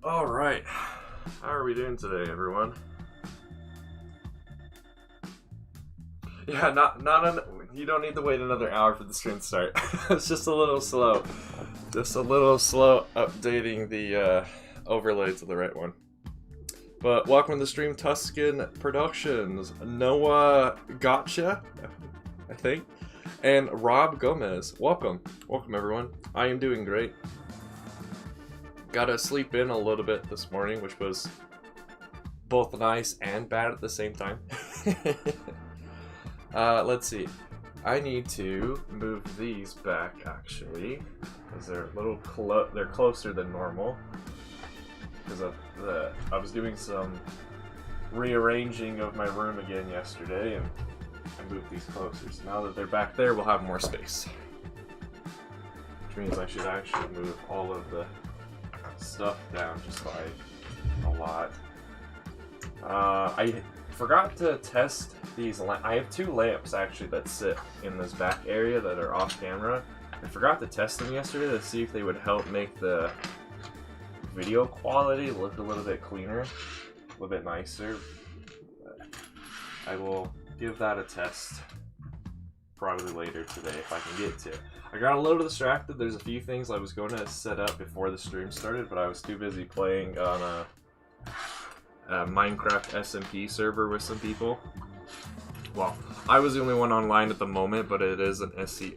All right, how are we doing today, everyone? Yeah, you don't need to wait another hour for the stream to start. It's just a little slow. Just a little slow updating the overlay to the right one. But welcome to the stream, Tuscan Productions. Noah Gotcha, I think, and Rob Gomez. Welcome everyone. I am doing great. Got to sleep in a little bit this morning, which was both nice and bad at the same time. Let's see. I need to move these back actually, because they're a little they're closer than normal. Because of I was doing some rearranging of my room again yesterday, and I moved these closer. So now that they're back there, we'll have more space. Which means I should actually move all of the stuff down just by a lot. I forgot to test these I have two lamps actually that sit in this back area that are off camera. I forgot to test them yesterday to see if they would help make the video quality look a little bit cleaner, a little bit nicer. But I will give that a test probably later today if I can get to it. I got a little distracted. There's a few things I was going to set up before the stream started, but I was too busy playing on a Minecraft SMP server with some people. Well, I was the only one online at the moment, but it is an SMP.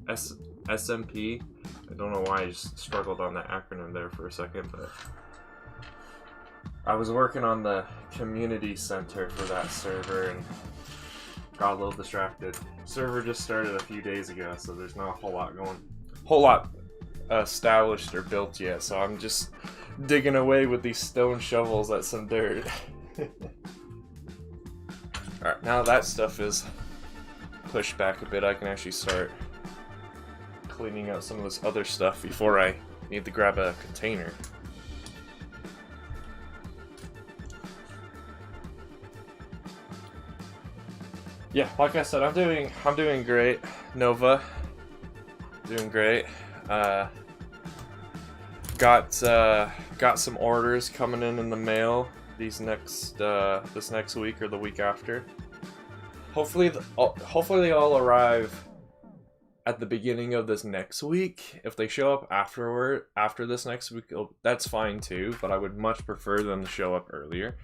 I don't know why I just struggled on that acronym there for a second, but I was working on the community center for that server and got a little distracted. Server just started a few days ago, so there's not a whole lot established or built yet, so I'm just digging away with these stone shovels at some dirt. Alright, now that stuff is pushed back a bit, I can actually start cleaning out some of this other stuff before I need to grab a container. Yeah, like I said, I'm doing great. Nova, doing great. Got some orders coming in the mail this next week or the week after. Hopefully they all arrive at the beginning of this next week. If they show up after this next week, that's fine too, but I would much prefer them to show up earlier.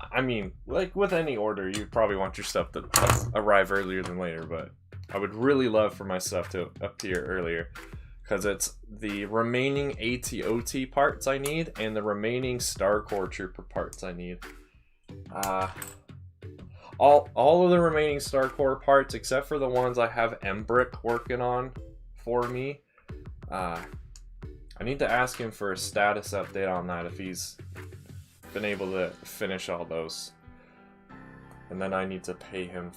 I mean, like with any order, you probably want your stuff to arrive earlier than later, but I would really love for my stuff to appear earlier, because it's the remaining AT-OT parts I need and the remaining Star Core Trooper parts I need. All of the remaining Star Core parts, except for the ones I have Embrick working on for me. I need to ask him for a status update on that, if he's been able to finish all those. And then I need to pay him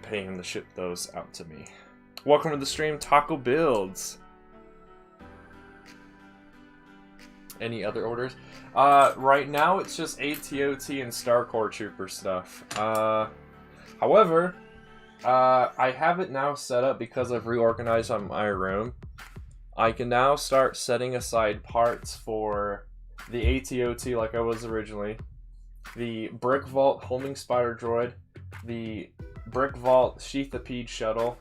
to ship those out to me. Welcome to the stream, Taco Builds. Any other orders? Right now it's just AT-OT and Star Core Trooper stuff. However, I have it now set up because I've reorganized on my room. I can now start setting aside parts for the AT-OT like I was originally, the Brick Vault Homing Spider Droid, the Brick Vault Sheathapede Shuttle,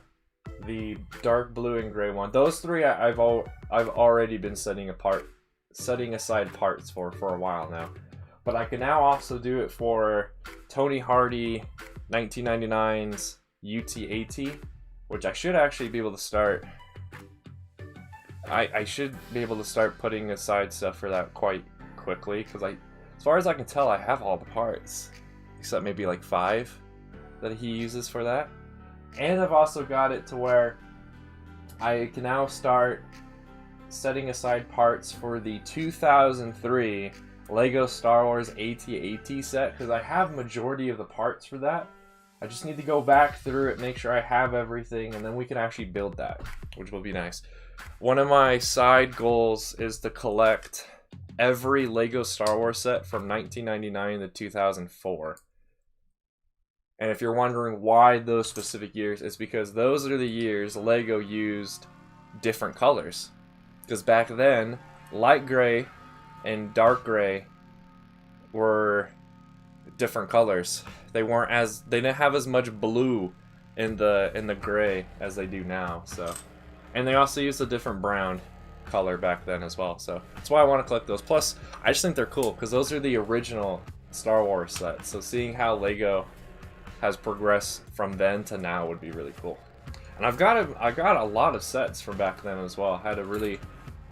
the dark blue and gray one. Those three I've already been setting aside parts for a while now. But I can now also do it for Tony Hardy 1999's UT-AT, which I should actually be able to start. I should be able to start putting aside stuff for that quite quickly, because as far as I can tell, I have all the parts, except maybe like 5 that he uses for that. And I've also got it to where I can now start setting aside parts for the 2003 Lego Star Wars AT-AT set, because I have majority of the parts for that. I just need to go back through it, make sure I have everything, and then we can actually build that, which will be nice. One of my side goals is to collect every Lego Star Wars set from 1999 to 2004. And if you're wondering why those specific years, it's because those are the years Lego used different colors. Because back then, light gray and dark gray were different colors. They didn't have as much blue in the gray as they do now. So, and they also used a different brown color back then as well. So that's why I want to collect those. Plus, I just think they're cool because those are the original Star Wars sets. So seeing how Lego has progressed from then to now would be really cool. And I got a lot of sets from back then as well. I had a really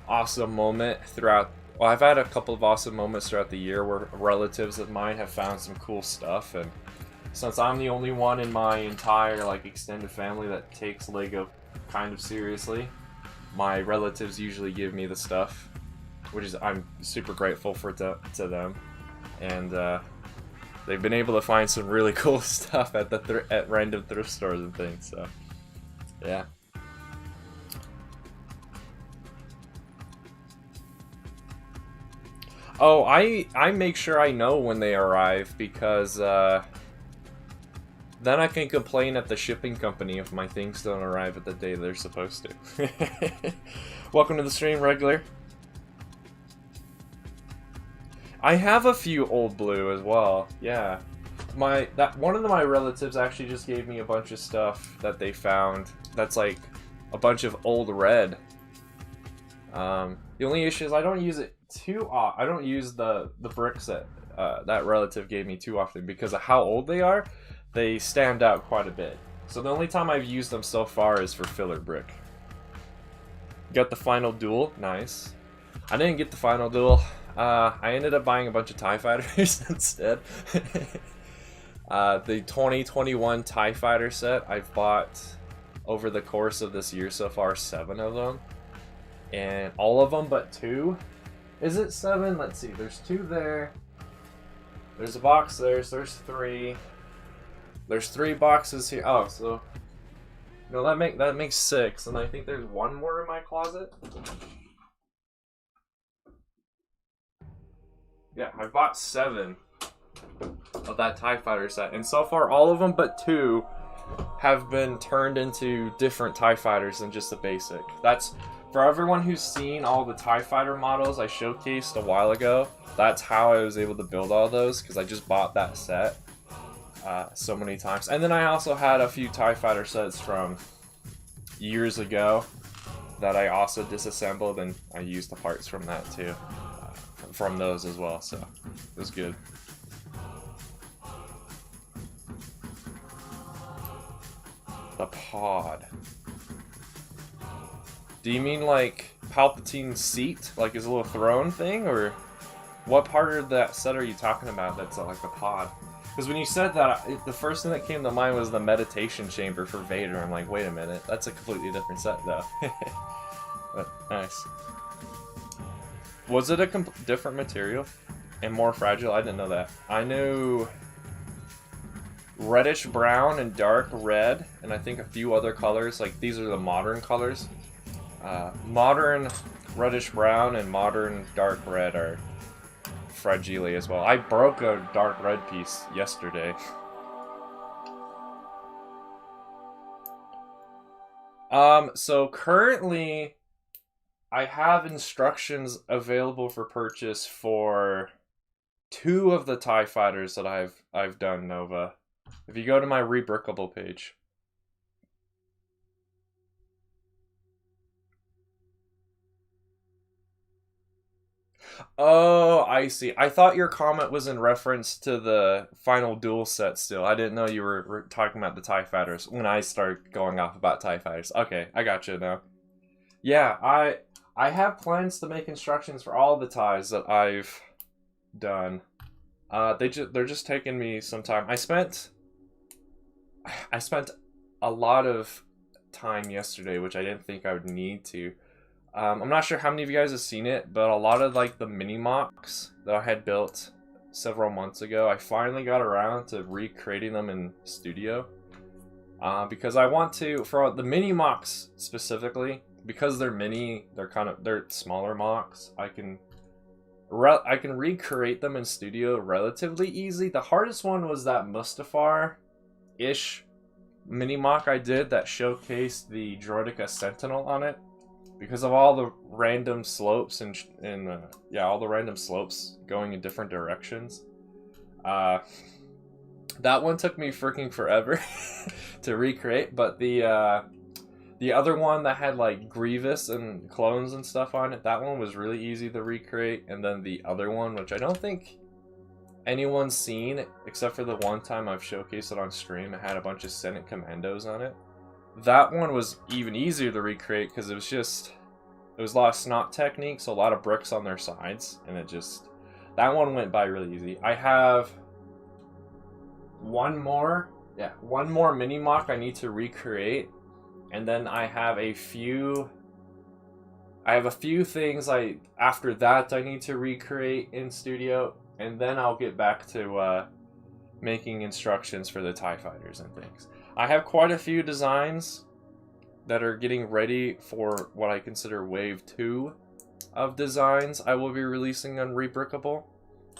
awesome moment throughout. Well, I've had a couple of awesome moments throughout the year where relatives of mine have found some cool stuff, and since I'm the only one in my entire like extended family that takes Lego kind of seriously, my relatives usually give me the stuff, which is I'm super grateful for to them, and they've been able to find some really cool stuff at random thrift stores and things. So yeah. Oh, I make sure I know when they arrive because then I can complain at the shipping company if my things don't arrive at the day they're supposed to. Welcome to the stream, Regular. I have a few old blue as well. Yeah, one of my relatives actually just gave me a bunch of stuff that they found. That's like a bunch of old red. The only issue is I don't use it too often. I don't use the bricks that that relative gave me too often because of how old they are. They stand out quite a bit. So the only time I've used them so far is for filler brick. Got the final duel. Nice. I didn't get the final duel. I ended up buying a bunch of TIE Fighters instead. The 2021 TIE Fighter set I've bought over the course of this year so far, 7 of them. And all of them but 2. Is it 7? Let's see. There's 2 there. There's a box there, so there's 3. There's 3 boxes here. Oh, so no, that makes 6, and I think there's 1 more in my closet. Yeah, I bought 7 of that TIE Fighter set, and so far all of them but 2 have been turned into different TIE Fighters than just the basic. That's for everyone who's seen all the TIE Fighter models I showcased a while ago. That's how I was able to build all those, because I just bought that set so many times. And then I also had a few TIE Fighter sets from years ago that I also disassembled, and I used the parts from that too. From those as well, so it was good. The pod. Do you mean like Palpatine's seat, like his little throne thing, or what part of that set are you talking about that's like a pod? Because when you said that, the first thing that came to mind was the meditation chamber for Vader. I'm like, wait a minute, that's a completely different set though. But nice. Was it a different material and more fragile? I didn't know that. I knew reddish brown and dark red, and I think a few other colors. Like these are the modern colors. Modern reddish brown and modern dark red are fragile as well. I broke a dark red piece yesterday. So currently I have instructions available for purchase for 2 of the TIE Fighters that I've done, Nova. If you go to my Rebrickable page. Oh, I see. I thought your comment was in reference to the final duel set still. I didn't know you were talking about the TIE Fighters when I started going off about TIE Fighters. Okay, I got you now. Yeah, I have plans to make instructions for all the TIEs that I've done. They're just taking me some time. I spent a lot of time yesterday, which I didn't think I would need to. I'm not sure how many of you guys have seen it, but a lot of like the mini mocks that I had built several months ago, I finally got around to recreating them in Studio. Because I want to, for the mini mocks specifically, because they're mini, they're smaller mocks. I can recreate them in Studio relatively easy. The hardest one was that Mustafar-ish mini mock I did that showcased the Droideka Sentinel on it, because of all the random slopes and yeah, all the random slopes going in different directions. That one took me freaking forever to recreate, but the other one that had like Grievous and clones and stuff on it, that one was really easy to recreate. And then the other one, which I don't think anyone's seen except for the one time I've showcased it on stream, it had a bunch of Senate Commandos on it. That one was even easier to recreate because it was a lot of snot technique, so a lot of bricks on their sides, and that one went by really easy. I have one more mini mock I need to recreate, and then I have a few things after that I need to recreate in studio, and then I'll get back to making instructions for the TIE fighters and things. I have quite a few designs that are getting ready for what I consider wave 2 of designs I will be releasing on Rebrickable.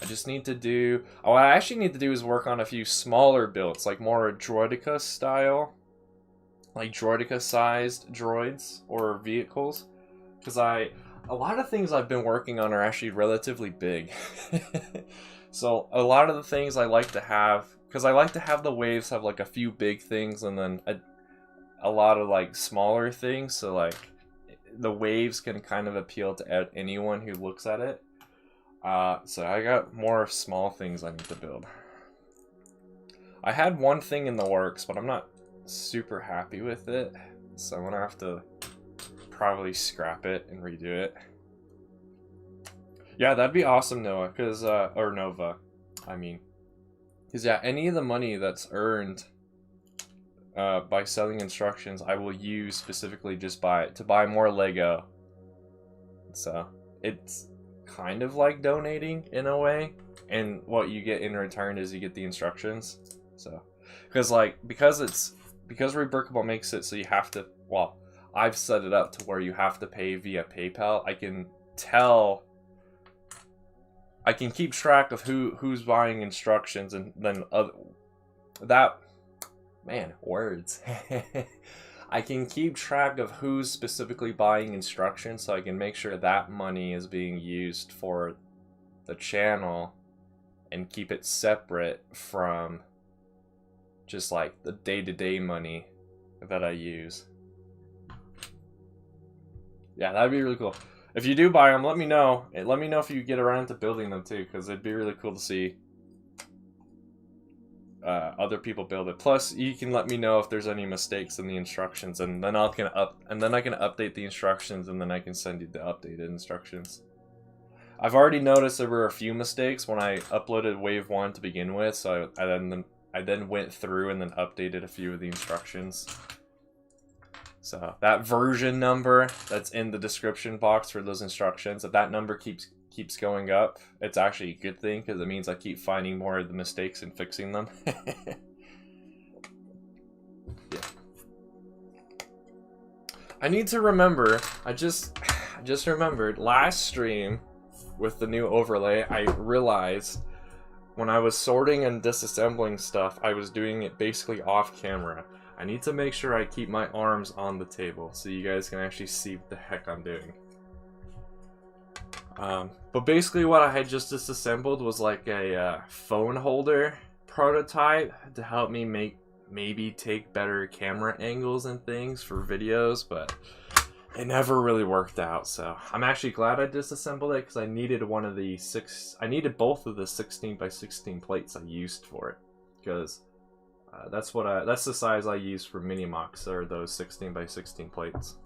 I just need to do... what I actually need to do is work on a few smaller builds, like more Droideka style, like Droideka-sized droids or vehicles, because a lot of things I've been working on are actually relatively big. So a lot of the things I like to have, because I like to have the waves have like a few big things and then a lot of like smaller things, so like the waves can kind of appeal to anyone who looks at it. So I got more small things I need to build. I had one thing in the works, but I'm not super happy with it, so I'm gonna have to probably scrap it and redo it. Yeah, that'd be awesome, Noah, or Nova, I mean. Because yeah, any of the money that's earned by selling instructions, I will use specifically just to buy more Lego. So it's kind of like donating in a way, and what you get in return is you get the instructions. So because Rebrickable makes it so you have to, well, I've set it up to where you have to pay via PayPal. I can keep track of who's buying instructions, and then words. I can keep track of who's specifically buying instructions, so I can make sure that money is being used for the channel and keep it separate from just like the day-to-day money that I use. Yeah, that'd be really cool. If you do buy them, let me know. Let me know if you get around to building them too, because it'd be really cool to see other people build it. Plus, you can let me know if there's any mistakes in the instructions, and then I can update the instructions, and then I can send you the updated instructions. I've already noticed there were a few mistakes when I uploaded Wave 1 to begin with, so I then went through and then updated a few of the instructions. So that version number that's in the description box for those instructions, if that number keeps going up, it's actually a good thing, because it means I keep finding more of the mistakes and fixing them. Yeah. I need to remember, I just remembered last stream with the new overlay, I realized when I was sorting and disassembling stuff, I was doing it basically off camera. I need to make sure I keep my arms on the table so you guys can actually see what the heck I'm doing. But basically what I had just disassembled was like a phone holder prototype to help me maybe take better camera angles and things for videos, but it never really worked out. So I'm actually glad I disassembled it, because I needed I needed both of the 16x16 plates I used for it, because that's the size I use for mini mocks, are those 16x16 plates.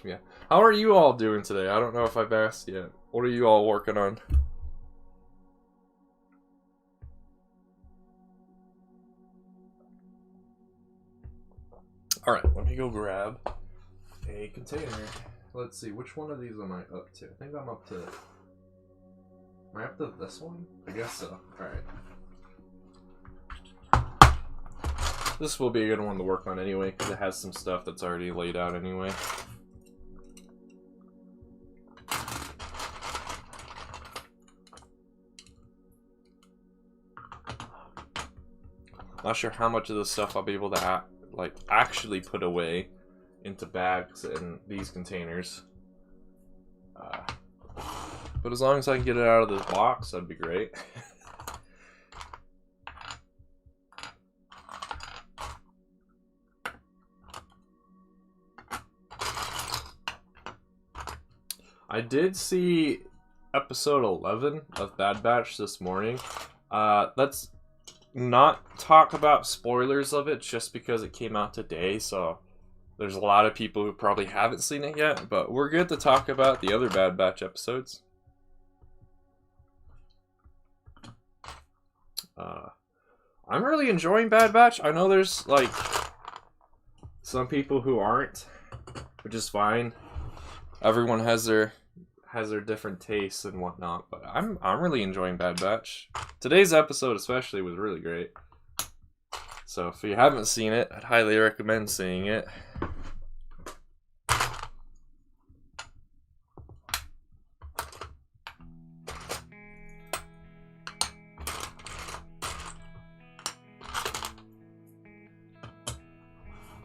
Yeah. How are you all doing today? I don't know if I've asked yet. What are you all working on? Alright, let me go grab a container. Let's see, which one of these am I up to? I think I'm up to... Am I up to this one? I guess so. Alright. This will be a good one to work on anyway, because it has some stuff that's already laid out anyway. Not sure how much of this stuff I'll be able to actually put away into bags in these containers. But as long as I can get it out of this box, that'd be great. I did see episode 11 of Bad Batch this morning. Let's not talk about spoilers of it just because it came out today, so there's a lot of people who probably haven't seen it yet, but we're good to talk about the other Bad Batch episodes. I'm really enjoying Bad Batch. I know there's like some people who aren't, which is fine. Everyone has their different tastes and whatnot, but I'm really enjoying Bad Batch. Today's episode especially was really great. So if you haven't seen it, I'd highly recommend seeing it.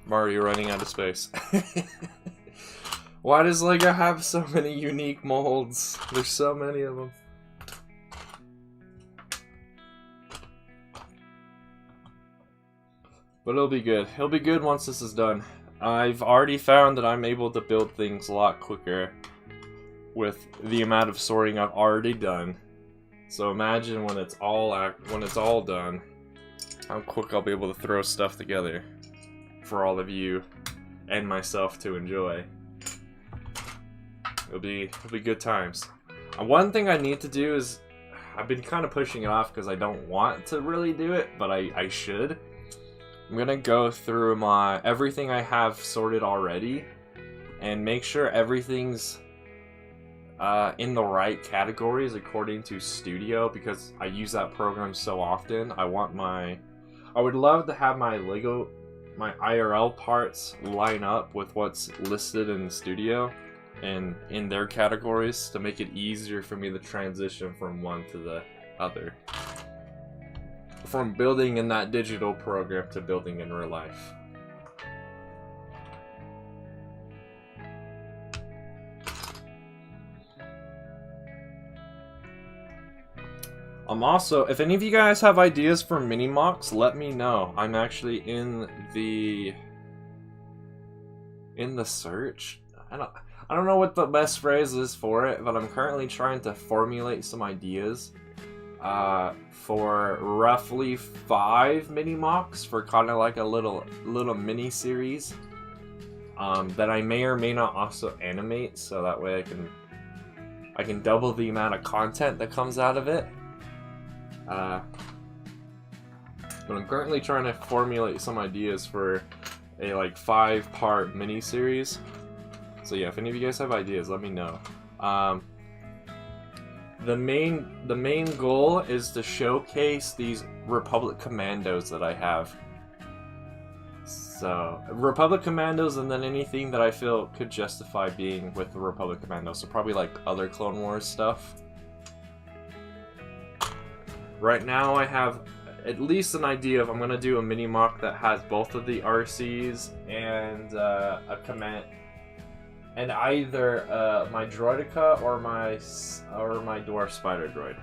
Mario running out of space. Why does LEGO have so many unique molds? There's so many of them. But it'll be good. It'll be good once this is done. I've already found that I'm able to build things a lot quicker with the amount of sorting I've already done. So imagine when it's all done, how quick I'll be able to throw stuff together for all of you and myself to enjoy. It'll be good times. One thing I need to do is, I've been kind of pushing it off because I don't want to really do it, but I should. I'm gonna go through everything I have sorted already and make sure everything's in the right categories according to Studio, because I use that program so often. I would love to have my IRL parts line up with what's listed in Studio and in their categories to make it easier for me to transition from one to the other. From building in that digital program to building in real life. Also, if any of you guys have ideas for mini mocks, let me know. I'm actually in the search. I don't know what the best phrase is for it, but I'm currently trying to formulate some ideas for roughly 5 mini mocks for kind of like a little mini series that I may or may not also animate, so that way I can double the amount of content that comes out of it. But I'm currently trying to formulate some ideas for a like 5-part mini series. So yeah, if any of you guys have ideas, let me know. The main goal is to showcase these Republic Commandos that I have. So Republic Commandos, and then anything that I feel could justify being with the Republic Commandos. So probably like other Clone Wars stuff. Right now I have at least an idea of, I'm gonna do a mini mock that has both of the RCs and a command, and either my Droideka or my Dwarf Spider Droid.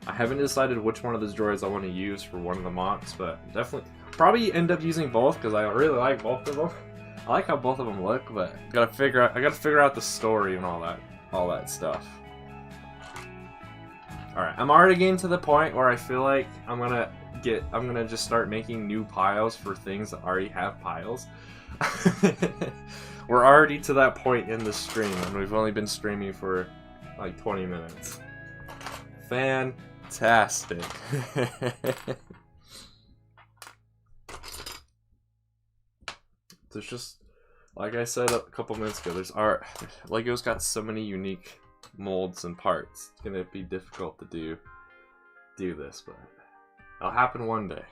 I haven't decided which one of those droids I want to use for one of the mocks, but definitely probably end up using both because I really like both of them. I like how both of them look, but I gotta figure out the story and all that stuff. Alright, I'm already getting to the point where I feel like I'm gonna just start making new piles for things that already have piles. We're already to that point in the stream, and we've only been streaming for like 20 minutes. Fantastic. There's just, like I said a couple minutes ago, LEGO's got so many unique molds and parts. It's gonna be difficult to do this, but it'll happen one day.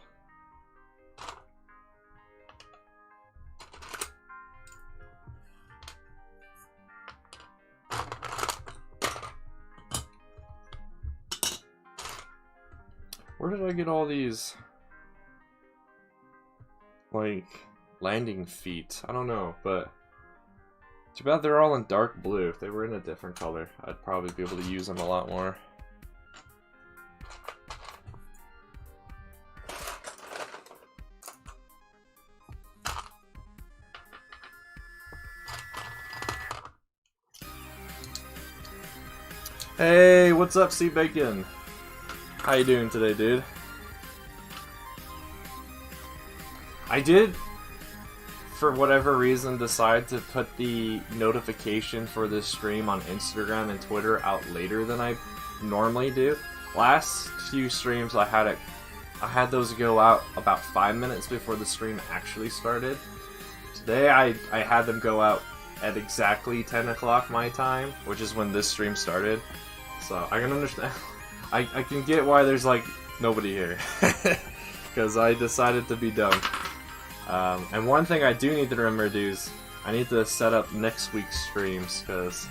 Where did I get all these like landing feet. I don't know, but too bad they're all in dark blue. If they were in a different color, I'd probably be able to use them a lot more. Hey, what's up, Sea Bacon? How you doing today, dude? I did, for whatever reason, decide to put the notification for this stream on Instagram and Twitter out later than I normally do. Last few streams I had those go out about 5 minutes before the stream actually started. Today I had them go out at exactly 10 o'clock my time, which is when this stream started. So I can understand. I can get why there's like nobody here, because I decided to be dumb. And one thing I do need to remember to do is I need to set up next week's streams, because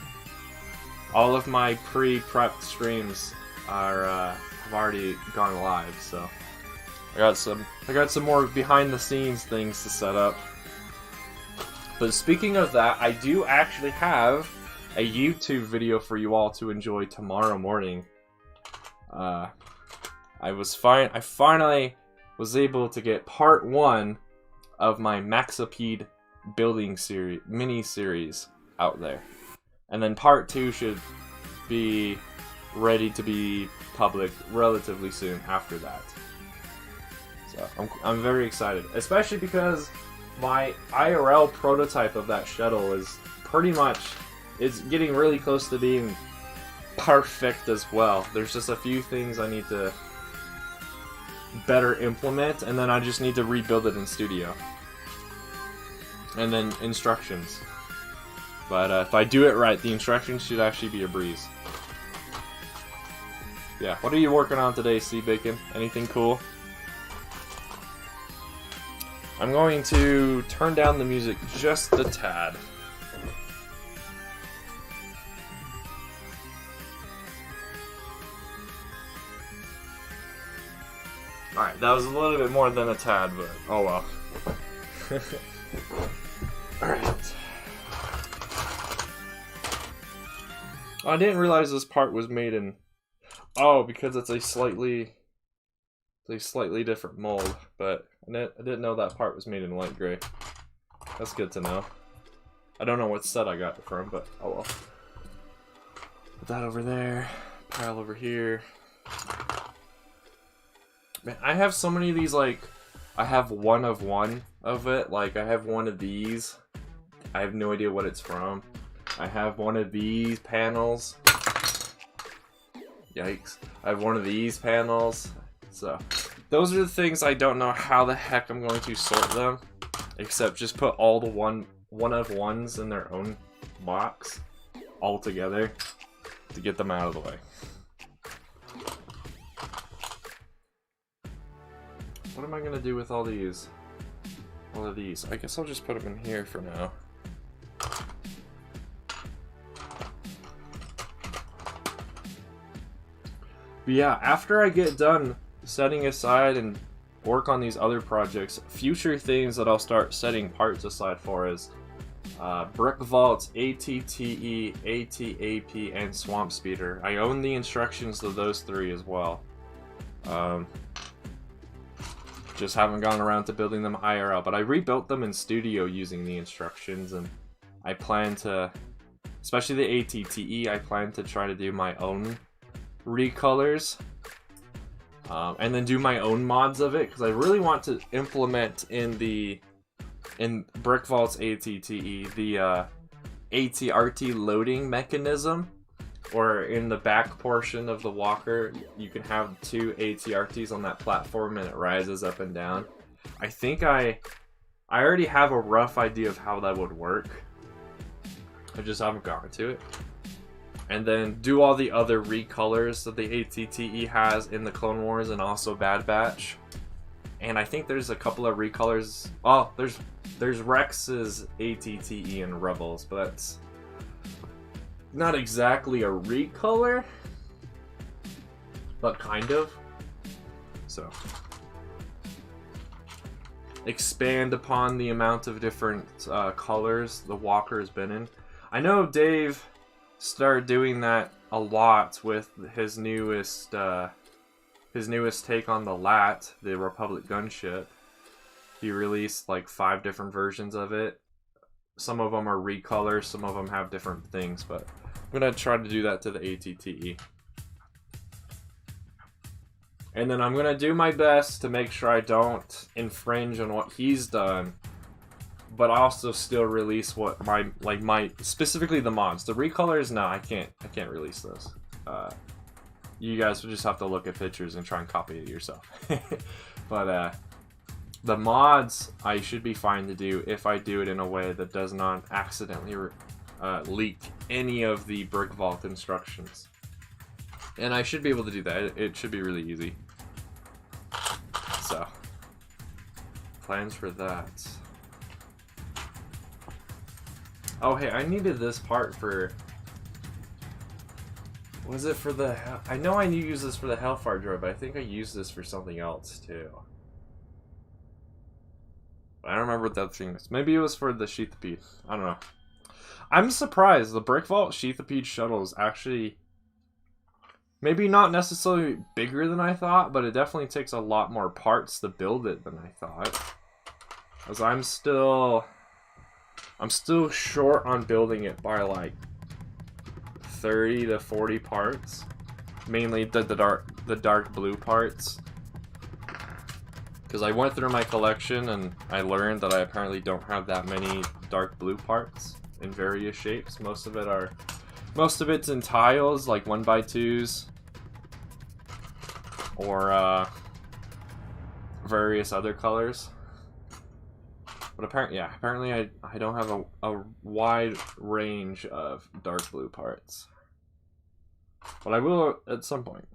all of my pre-prepped streams are have already gone live. So I got some more behind-the-scenes things to set up. But speaking of that, I do actually have a YouTube video for you all to enjoy tomorrow morning. I finally was able to get part 1 of my Maxipede building series, mini-series out there. And then part 2 should be ready to be public relatively soon after that. So I'm very excited, especially because my IRL prototype of that shuttle is pretty much, it's getting really close to being perfect as well. There's just a few things I need to better implement, and then I just need to rebuild it in studio. And then instructions. But if I do it right, the instructions should actually be a breeze. Yeah, what are you working on today, Sea Bacon? Anything cool? I'm going to turn down the music just a tad. Alright, that was a little bit more than a tad, but oh well. Alright. I didn't realize this part was made in... Oh, because it's a slightly different mold, but I didn't know that part was made in light gray. That's good to know. I don't know what set I got it from, but oh well. Put that over there, pile over here. Man, I have so many of these, like, I have one of it, like, I have one of these. I have no idea what it's from. I have one of these panels. Yikes. I have one of these panels. So, those are the things I don't know how the heck I'm going to sort them. Except just put all the one of ones in their own box. All together. To get them out of the way. What am I gonna do with all these? All of these. I guess I'll just put them in here for now. But yeah, after I get done setting aside and work on these other projects, future things that I'll start setting parts aside for is Brick Vaults, ATTE, ATAP, and Swamp Speeder. I own the instructions to those 3 as well. Just haven't gone around to building them IRL, but I rebuilt them in studio using the instructions, and I plan to, especially the ATTE, I plan to try to do my own recolors, and then do my own mods of it, because I really want to implement in Brick Vault's ATTE the ATRT loading mechanism, or in the back portion of the walker, you can have 2 ATRTs on that platform and it rises up and down. I think I already have a rough idea of how that would work. I just haven't gotten to it. And then do all the other recolors that the ATTE has in the Clone Wars and also Bad Batch. And I think there's a couple of recolors. Oh, there's Rex's ATTE in Rebels, but that's not exactly a recolor, but kind of. So expand upon the amount of different colors the walker has been in. I know Dave started doing that a lot with his newest take on the LAT, the Republic gunship. He released like 5 different versions of it. Some of them are recolors, some of them have different things, but I'm gonna try to do that to the ATTE. And then I'm gonna do my best to make sure I don't infringe on what he's done, but also still release what my specifically the mods. The recolors, no, I can't release those. You guys will just have to look at pictures and try and copy it yourself. But the mods I should be fine to do if I do it in a way that does not accidentally leak any of the brick vault instructions. And I should be able to do that. It should be really easy. So, plans for that. Oh, hey, I needed this part for... Was it for the... I know I use this for the Hellfire droid, but I think I used this for something else, too. I don't remember what that thing was. Maybe it was for the Sheathipede. I don't know. I'm surprised. The Brick Vault Sheathipede shuttle is actually... maybe not necessarily bigger than I thought, but it definitely takes a lot more parts to build it than I thought. Because I'm still short on building it by like 30 to 40 parts. Mainly the dark blue parts. Because I went through my collection and I learned that I apparently don't have that many dark blue parts in various shapes. Most of it's in tiles, like 1x2s. Or various other colors. But apparently I don't have a wide range of dark blue parts. But I will at some point.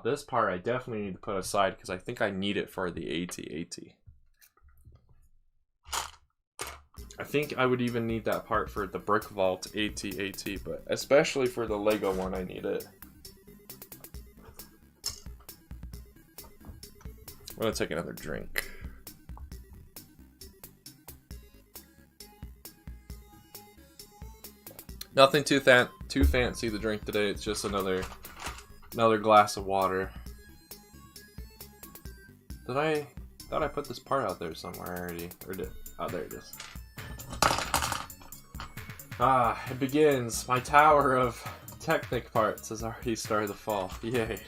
This part I definitely need to put aside because I think I need it for the AT-AT. I think I would even need that part for the Brick Vault AT-AT, but especially for the Lego one I need it. I'm gonna take another drink. Nothing too fancy to drink today, it's just another glass of water. Thought I put this part out there somewhere already, or did? Oh, there it is. It begins. My tower of Technic parts has already started to fall. Yay.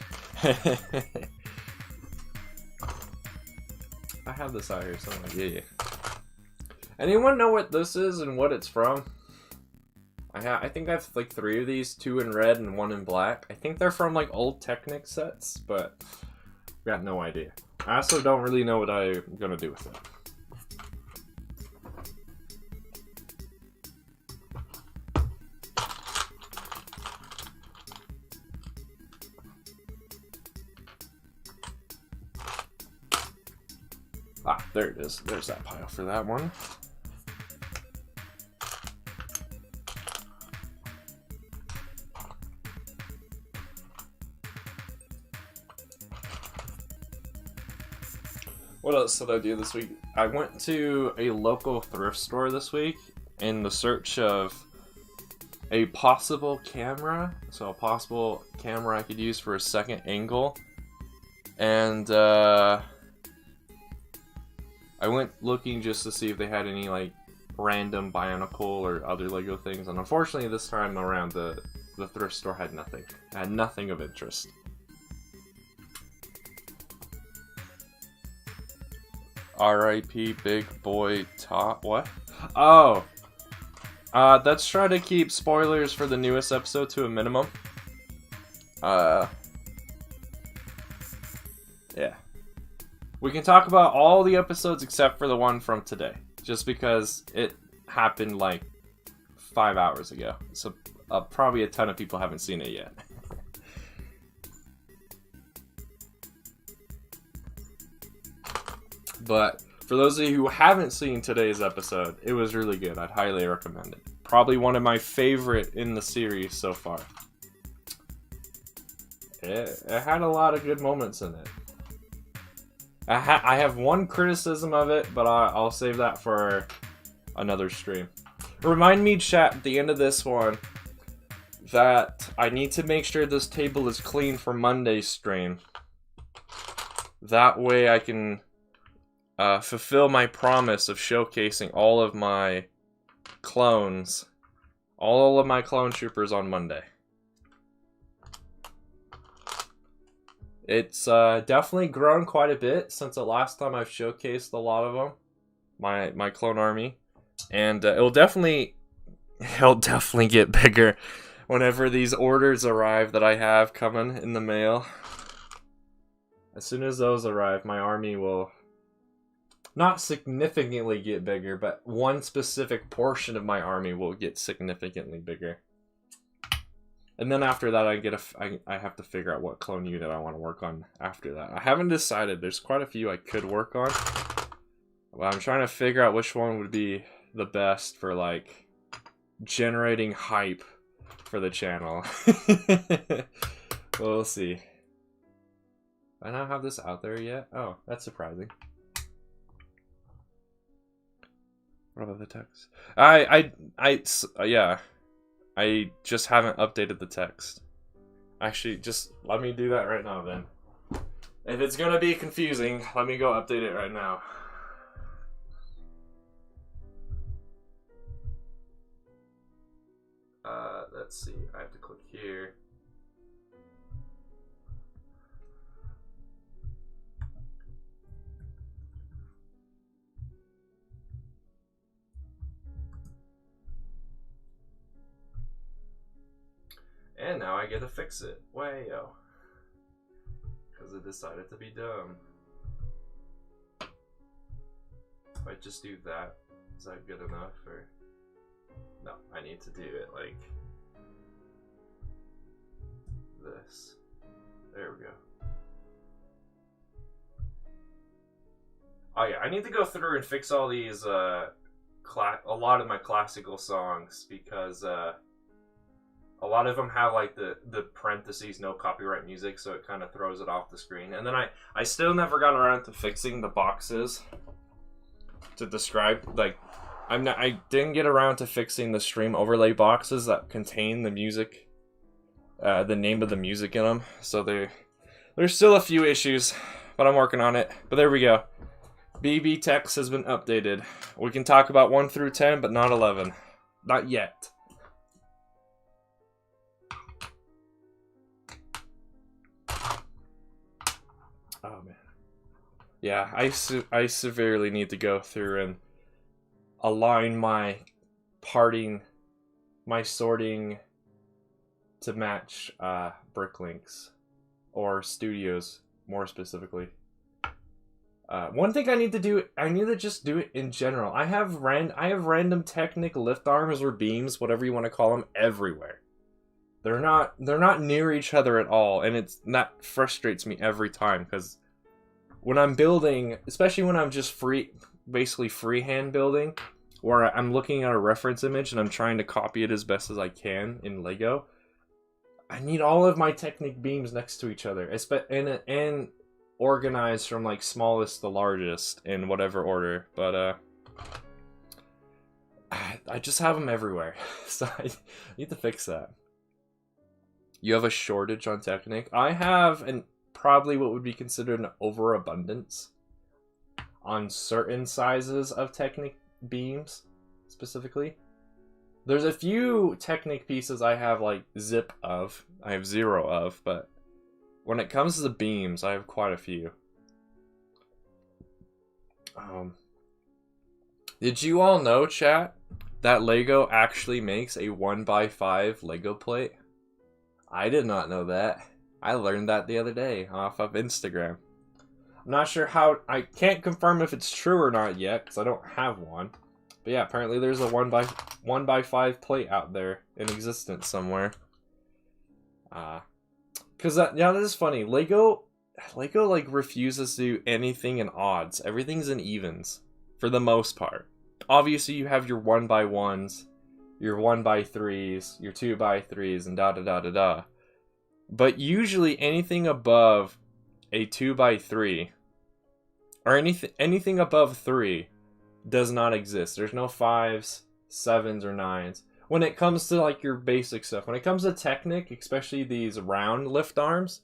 I have this out here somewhere. Yeah. Anyone know what this is and what it's from? I think I have like 3 of these, 2 in red and 1 in black. I think they're from like old Technic sets, but I've got no idea. I also don't really know what I'm gonna do with it. There it is. There's that pile for that one. What else did I do this week? I went to a local thrift store this week in the search of a possible camera. So a possible camera I could use for a second angle. And I went looking just to see if they had any like random Bionicle or other Lego things, and unfortunately this time around the thrift store had nothing. It had nothing of interest. R.I.P. Big Boy Top. What? Oh! Let's try to keep spoilers for the newest episode to a minimum. Yeah. We can talk about all the episodes except for the one from today. Just because it happened like 5 hours ago. So probably a ton of people haven't seen it yet. But for those of you who haven't seen today's episode, it was really good. I'd highly recommend it. Probably one of my favorite in the series so far. It had a lot of good moments in it. I have one criticism of it, but I'll save that for another stream. Remind me, chat, at the end of this one, that I need to make sure this table is clean for Monday's stream. That way I can fulfill my promise of showcasing all of my clones, all of my clone troopers on Monday. It's definitely grown quite a bit since the last time I've showcased a lot of them, my clone army, and it'll definitely get bigger whenever these orders arrive that I have coming in the mail. As soon as those arrive, my army will not significantly get bigger, but one specific portion of my army will get significantly bigger. And then after that, I have to figure out what clone unit I want to work on after that. I haven't decided. There's quite a few I could work on. But I'm trying to figure out which one would be the best for, like, generating hype for the channel. We'll see. I don't have this out there yet. Oh, that's surprising. What about the text? Yeah. I just haven't updated the text. Actually, just let me do that right now then. If it's gonna be confusing, let me go update it right now. Let's see, I have to click here. And now I get to fix it. Wayo. Because it decided to be dumb. If I just do that, is that good enough? Or no, I need to do it like this. There we go. Oh yeah, I need to go through and fix all these a lot of my classical songs, because a lot of them have like the parentheses, no copyright music, so it kind of throws it off the screen. And then I still never got around to fixing the boxes to describe, like, I didn't get around to fixing the stream overlay boxes that contain the music, the name of the music in them. So there's still a few issues, but I'm working on it. But there we go. BB text has been updated. We can talk about 1 through 10, but not 11. Not yet. Oh man. Yeah, I severely need to go through and align my sorting to match Bricklinks, or Studios more specifically. One thing I need to just do it in general. I have random Technic lift arms or beams, whatever you want to call them, everywhere. They're not near each other at all, and that frustrates me every time, because when I'm building, especially when I'm just basically freehand building, where I'm looking at a reference image and I'm trying to copy it as best as I can in Lego, I need all of my Technic beams next to each other, and organized from like smallest to largest in whatever order. But I just have them everywhere, so I need to fix that. You have a shortage on Technic. I have probably what would be considered an overabundance on certain sizes of Technic beams, specifically. There's a few Technic pieces I have like zip of. I have 0 of, but when it comes to the beams, I have quite a few. Did you all know, chat, that Lego actually makes a 1x5 Lego plate? I did not know that. I learned that the other day off of Instagram. I'm not sure how, I can't confirm if it's true or not yet, because I don't have one. But yeah, apparently there's a 1x5 plate out there in existence somewhere. Because that is funny. Lego like refuses to do anything in odds. Everything's in evens for the most part. Obviously, you have your 1x1s, your 1x3s, your 2x3s, and da da da da da. But usually, anything above a 2x3 or anything above 3 does not exist. There's no 5s, 7s, or 9s. When it comes to like your basic stuff, when it comes to Technic, especially these round lift arms,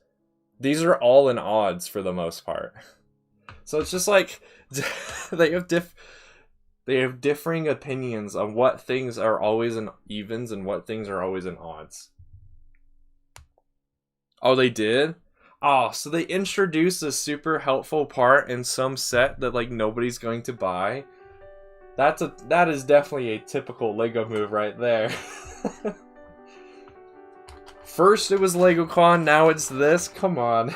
these are all in odds for the most part. So it's just like they have differing opinions on what things are always in evens and what things are always in odds. Oh, they did? Oh, so they introduced a super helpful part in some set that like nobody's going to buy. That is definitely a typical Lego move right there. First it was LegoCon, now it's this. Come on.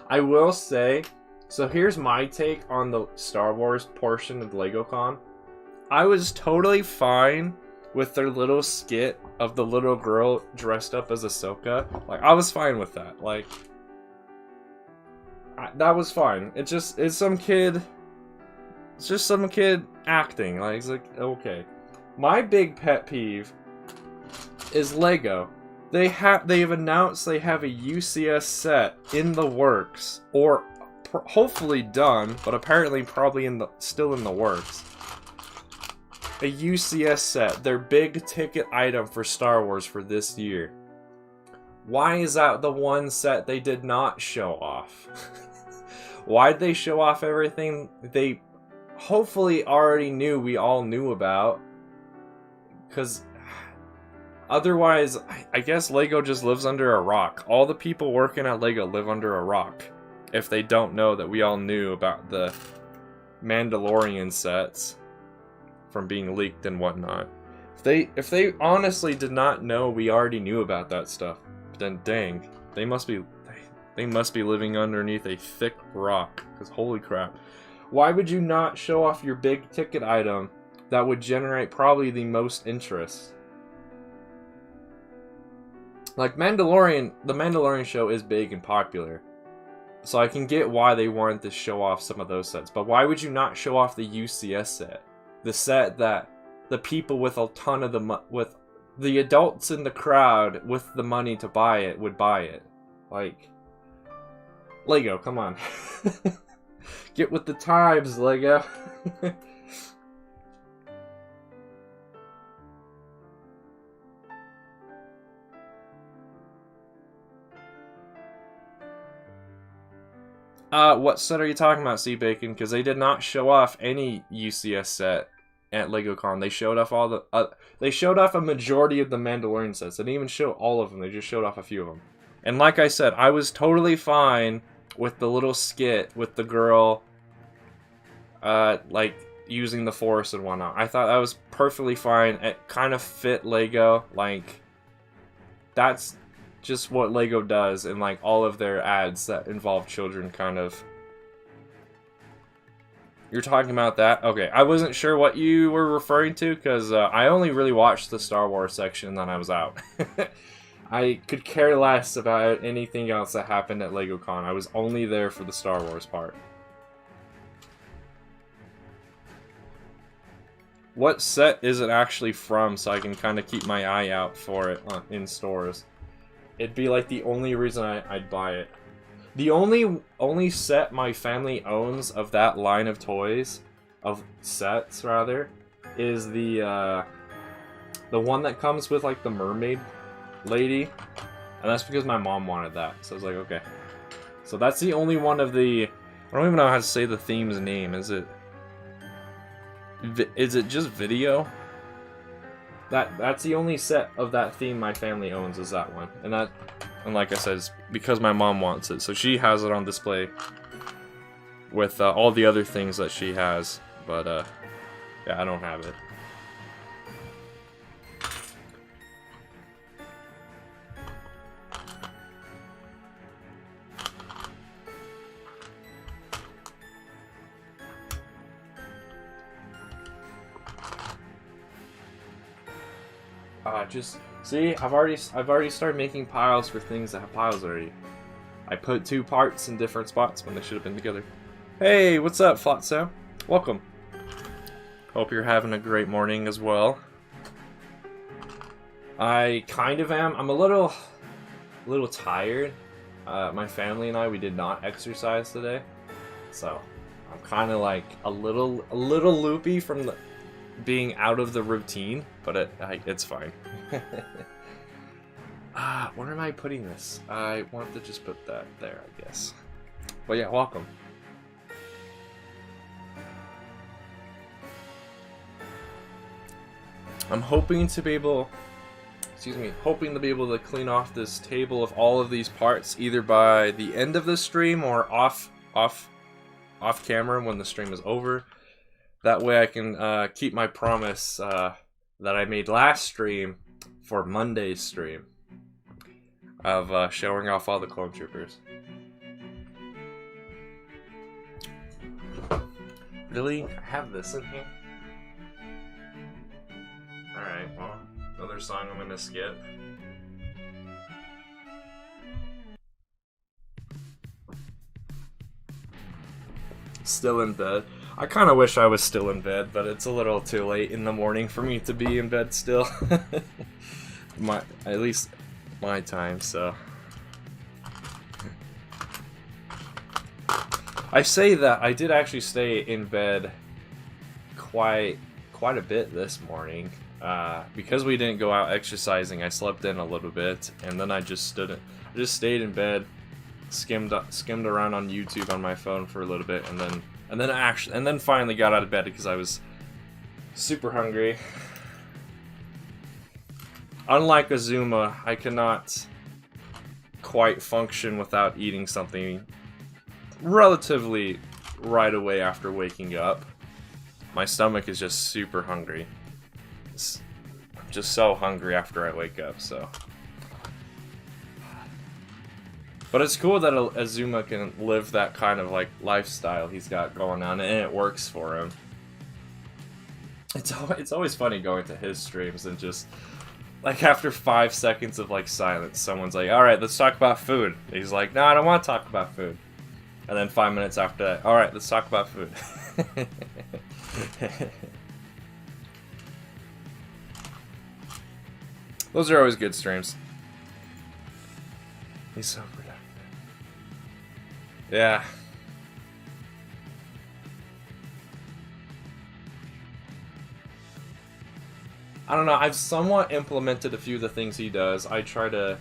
I will say, so here's my take on the Star Wars portion of LegoCon. I was totally fine with their little skit of the little girl dressed up as Ahsoka. Like, I was fine with that. Like, that was fine. It's just some kid acting. Like, it's like, okay. My big pet peeve is Lego. They've announced they have a UCS set in the works, or hopefully done, but apparently probably still in the works. A UCS set, their big ticket item for Star Wars for this year. Why is that the one set they did not show off? Why'd they show off everything they hopefully already knew we all knew about? Because otherwise, I guess Lego just lives under a rock. All the people working at Lego live under a rock. If they don't know that we all knew about the Mandalorian sets from being leaked and whatnot. If they honestly did not know we already knew about that stuff, then dang, they must be living underneath a thick rock. Because holy crap. Why would you not show off your big ticket item that would generate probably the most interest? Like the Mandalorian show is big and popular. So I can get why they wanted to show off some of those sets. But why would you not show off the UCS set? The set that the people with a ton of with the adults in the crowd with the money to buy it would buy it. Like, Lego, come on. Get with the times, Lego. What set are you talking about, Sea Bacon? Because they did not show off any UCS set at LegoCon. They showed off all the. They showed off a majority of the Mandalorian sets. They didn't even show all of them. They just showed off a few of them. And like I said, I was totally fine with the little skit with the girl, like using the Force and whatnot. I thought that was perfectly fine. It kind of fit Lego. Like, that's just what Lego does in like all of their ads that involve children, kind of. You're talking about that? Okay, I wasn't sure what you were referring to because I only really watched the Star Wars section and then I was out. I could care less about anything else that happened at LegoCon. I was only there for the Star Wars part. What set is it actually from so I can kind of keep my eye out for it in stores? It'd be like the only reason I'd buy it. The only set my family owns of that line of toys, of sets rather, is the one that comes with like the mermaid lady, and that's because my mom wanted that. So I was like, okay. So that's the only one of the. I don't even know how to say the theme's name. Is it just video? That's the only set of that theme my family owns is that one, and like I said, it's because my mom wants it, so she has it on display with all the other things that she has, but yeah, I don't have it. Just see, I've already started making piles for things that have piles already. I put 2 parts in different spots when they should have been together. Hey, what's up, Flotsam? Welcome. Hope you're having a great morning as well. I kind of am. I'm a little tired. my family and I, we did not exercise today, so I'm kind of like a little loopy from being out of the routine, but it's fine. Where am I putting this? I want to just put that there, I guess. But yeah, welcome. I'm hoping to be able, hoping to be able to clean off this table of all of these parts either by the end of the stream or off camera when the stream is over. That way I can keep my promise that I made last stream for Monday's stream of showing off all the clone troopers. Really? I have this in here? Alright, well, another song I'm gonna skip. Still in bed. I kind of wish I was still in bed, but it's a little too late in the morning for me to be in bed still. At least my time, so. I say that I did actually stay in bed quite a bit this morning. Because we didn't go out exercising, I slept in a little bit, and then I just stayed in bed, skimmed around on YouTube on my phone for a little bit, and then finally got out of bed because I was super hungry. Unlike Azuma, I cannot quite function without eating something relatively right away after waking up. My stomach is just super hungry. I'm just so hungry after I wake up, so. But it's cool that Azuma can live that kind of like lifestyle he's got going on, and it works for him. It's always funny going to his streams and just like after 5 seconds of like silence, someone's like, "All right, let's talk about food." And he's like, "No, I don't want to talk about food." And then 5 minutes after that, "All right, let's talk about food." Those are always good streams. He's so productive. Yeah. I don't know, I've somewhat implemented a few of the things he does. I try to,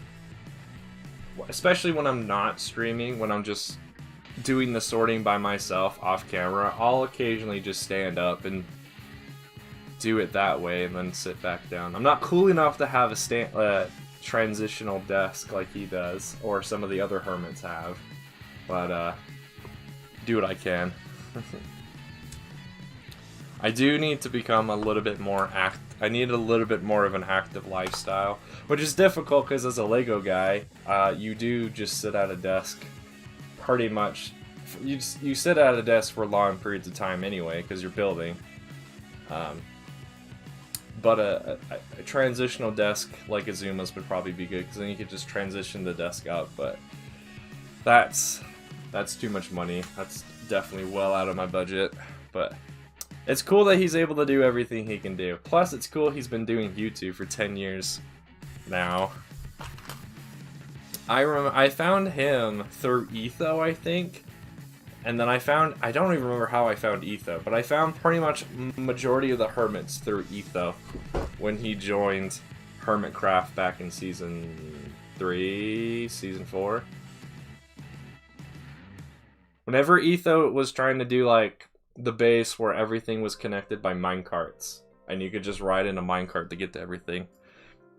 especially when I'm not streaming, when I'm just doing the sorting by myself off camera, I'll occasionally just stand up and do it that way and then sit back down. I'm not cool enough to have a transitional desk like he does, or some of the other hermits have, but do what I can. I do need to become a little bit more I need a little bit more of an active lifestyle, which is difficult because as a Lego guy, you do just sit at a desk pretty much. You sit at a desk for long periods of time anyway because you're building. But a transitional desk like Azuma's would probably be good because then you could just transition the desk up. But that's too much money. That's definitely well out of my budget. But it's cool that he's able to do everything he can do. Plus, it's cool he's been doing YouTube for 10 years now. I found him through Etho, I think. And then I don't even remember how I found Etho, but I found pretty much majority of the hermits through Etho when he joined Hermitcraft back in season 3, season 4. Whenever Etho was trying to do like the base where everything was connected by minecarts, and you could just ride in a minecart to get to everything,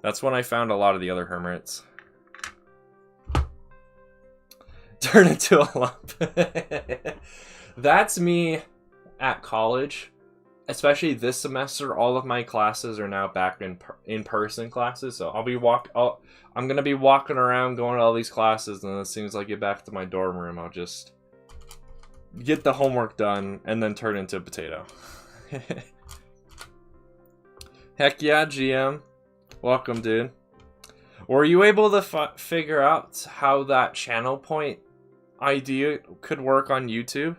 that's when I found a lot of the other hermits. Turn into a lump. That's me at college, especially this semester. All of my classes are now back in person classes, so I'm gonna be walking around going to all these classes, and as soon as I get back to my dorm room, I'll just get the homework done and then turn into a potato. Heck yeah, GM. Welcome, dude. Were you able to figure out how that channel point idea could work on YouTube?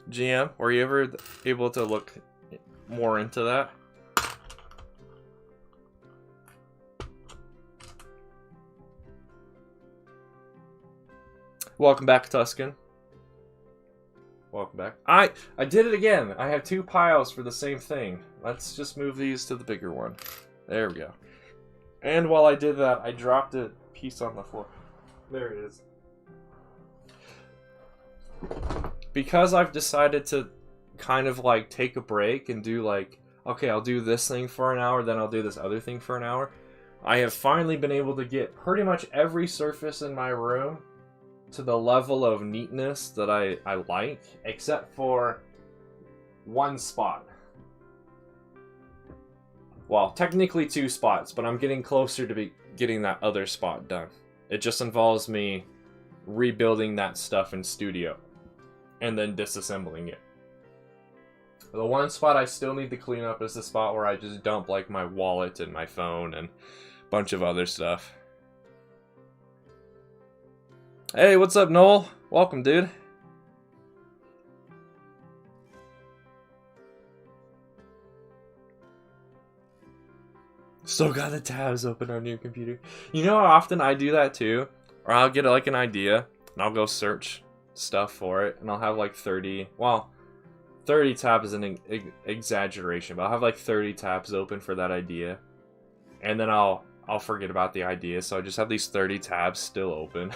GM, were you ever able to look more into that? Welcome back, Tuscan. Welcome back. I did it again. I have 2 piles for the same thing. Let's just move these to the bigger one. There we go. And while I did that, I dropped a piece on the floor. There it is. Because I've decided to kind of like take a break and do like, okay, I'll do this thing for an hour, then I'll do this other thing for an hour. I have finally been able to get pretty much every surface in my room to the level of neatness that I like, except for one spot. Well, technically 2 spots, but I'm getting closer to getting that other spot done. It just involves me rebuilding that stuff in studio and then disassembling it. The one spot I still need to clean up is the spot where I just dump like my wallet and my phone and a bunch of other stuff. Hey, what's up, Noel? Welcome, dude. Still got the tabs open on your computer. You know how often I do that too? Or I'll get like an idea and I'll go search stuff for it and I'll have like 30, well, 30 tabs is an exaggeration, but I'll have like 30 tabs open for that idea. And then I'll forget about the idea, so I just have these 30 tabs still open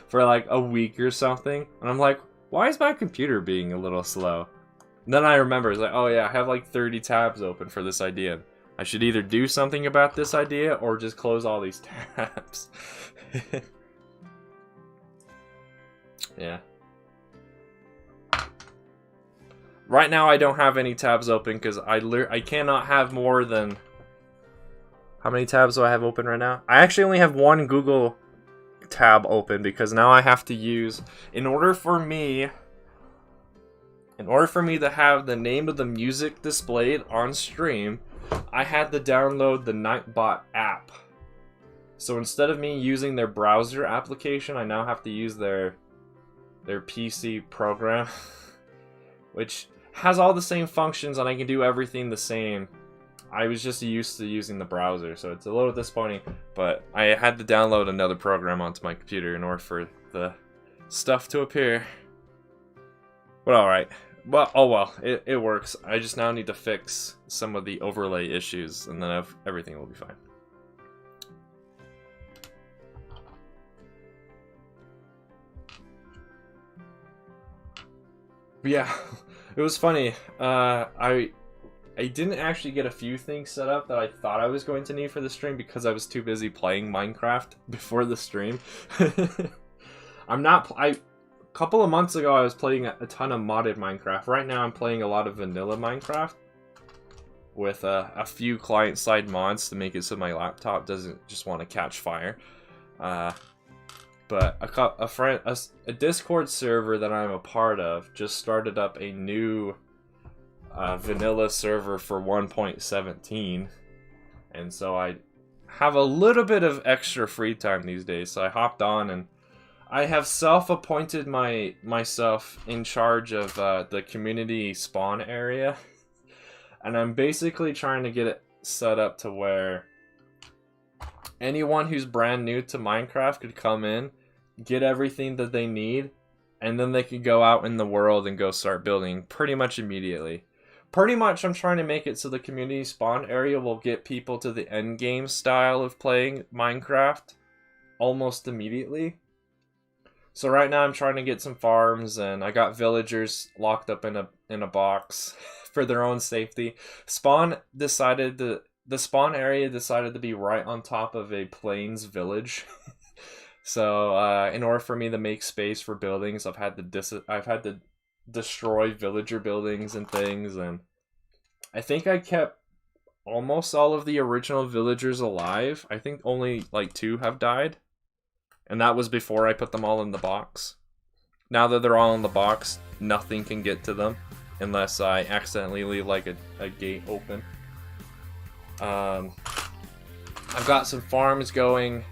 for like a week or something. And I'm like, why is my computer being a little slow? And then I remember, it's like, oh yeah, I have like 30 tabs open for this idea. I should either do something about this idea or just close all these tabs. Yeah. Right now I don't have any tabs open because I cannot have more than... How many tabs do I have open right now? I actually only have 1 Google tab open because now I have to use... In order for me to have the name of the music displayed on stream, I had to download the Nightbot app. So instead of me using their browser application, I now have to use their PC program, which has all the same functions and I can do everything the same. I was just used to using the browser, so it's a little disappointing, but I had to download another program onto my computer in order for the stuff to appear. But alright. Well, oh well, it works. I just now need to fix some of the overlay issues, and then everything will be fine. But yeah, it was funny. I didn't actually get a few things set up that I thought I was going to need for the stream because I was too busy playing Minecraft before the stream. A couple of months ago I was playing a ton of modded Minecraft. Right now I'm playing a lot of vanilla Minecraft with a few client-side mods to make it so my laptop doesn't just want to catch fire. But a Discord server that I'm a part of just started up a new vanilla server for 1.17, and so I have a little bit of extra free time these days, so I hopped on and I have self-appointed myself in charge of the community spawn area, and I'm basically trying to get it set up to where anyone who's brand new to Minecraft could come in, get everything that they need, and then they could go out in the world and go start building pretty much immediately. Pretty much I'm trying to make it so the community spawn area will get people to the end game style of playing Minecraft almost immediately. So right now I'm trying to get some farms, and I got villagers locked up in a box for their own safety. The spawn area decided to be right on top of a plains village. So in order for me to make space for buildings, I've had to destroy villager buildings and things, and I think I kept almost all of the original villagers alive. I think only like 2 have died, and that was before I put them all in the box. Now that they're all in the box, nothing can get to them unless I accidentally leave like a gate open. I've got some farms going,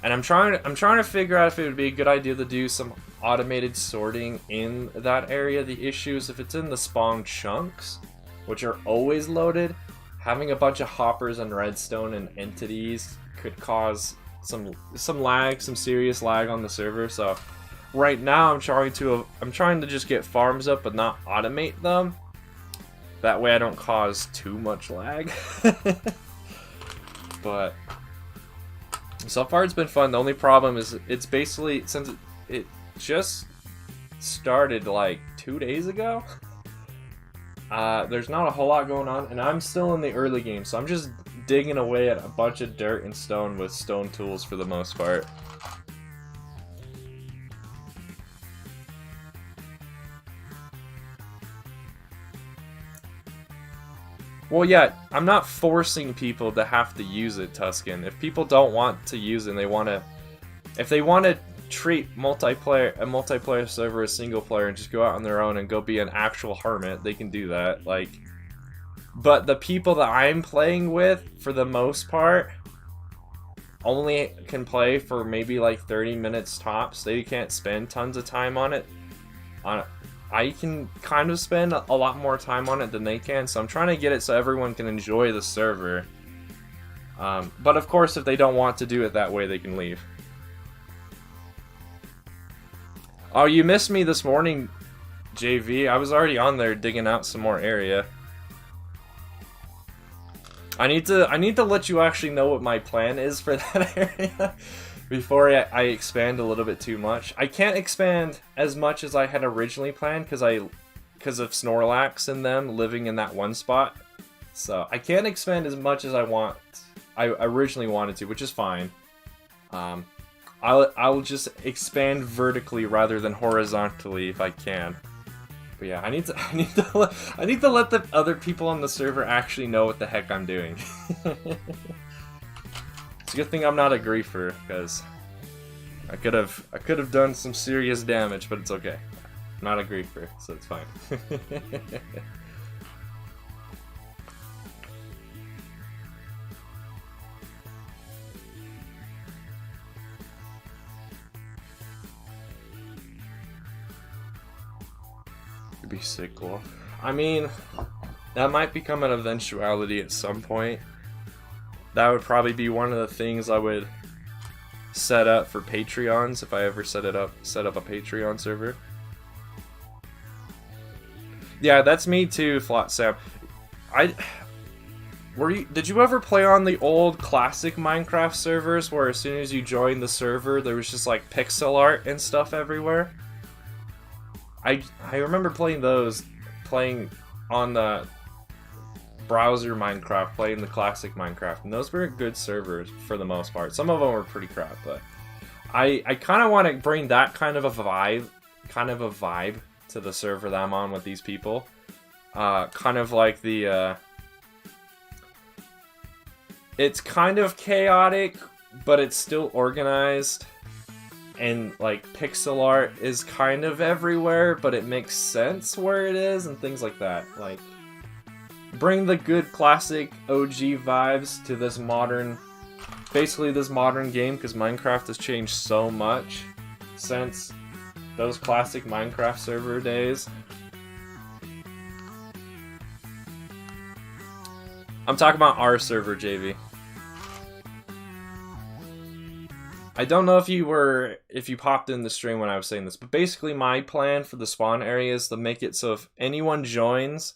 and I'm trying to figure out if it would be a good idea to do some automated sorting in that area. The issue is if it's in the spawn chunks, which are always loaded, having a bunch of hoppers and redstone and entities could cause some lag, some serious lag on the server. So right now I'm trying to just get farms up but not automate them. That way I don't cause too much lag. But so far it's been fun. The only problem is it's basically, since it just started like 2 days ago, there's not a whole lot going on, and I'm still in the early game, so I'm just digging away at a bunch of dirt and stone with stone tools for the most part. Well, yeah, I'm not forcing people to have to use it, Tuscan. If people don't want to use it and if they want to treat a multiplayer server as single player and just go out on their own and go be an actual hermit, they can do that. Like, but the people that I'm playing with, for the most part, only can play for maybe like 30 minutes tops. They can't spend tons of time on it. I can kind of spend a lot more time on it than they can, so I'm trying to get it so everyone can enjoy the server. But of course, if they don't want to do it that way, they can leave. Oh, you missed me this morning, JV. I was already on there digging out some more area. I need to let you actually know what my plan is for that area before I expand a little bit too much. I can't expand as much as I had originally planned because of Snorlax and them living in that one spot. So I can't expand as much as I originally wanted to, which is fine. I'll just expand vertically rather than horizontally if I can. But yeah, I need to let the other people on the server actually know what the heck I'm doing. It's a good thing I'm not a griefer, because I could have done some serious damage, but it's okay. I'm not a griefer, so it's fine. Be sick, cool. I mean, that might become an eventuality at some point. That would probably be one of the things I would set up for Patreons if I ever set up a Patreon server. Yeah, that's me too, Flot Sam. Did you ever play on the old classic Minecraft servers where as soon as you joined the server there was just like pixel art and stuff everywhere? I remember playing on the browser Minecraft, playing the classic Minecraft, and those were good servers for the most part. Some of them were pretty crap, but I kind of want to bring that kind of a vibe to the server that I'm on with these people. Kind of like the it's kind of chaotic, but it's still organized. And like pixel art is kind of everywhere, but it makes sense where it is and things like that. Like, bring the good classic OG vibes to this modern, basically this modern game, because Minecraft has changed so much since those classic Minecraft server days. I'm talking about our server, JV. I don't know if you popped in the stream when I was saying this, but basically my plan for the spawn area is to make it so if anyone joins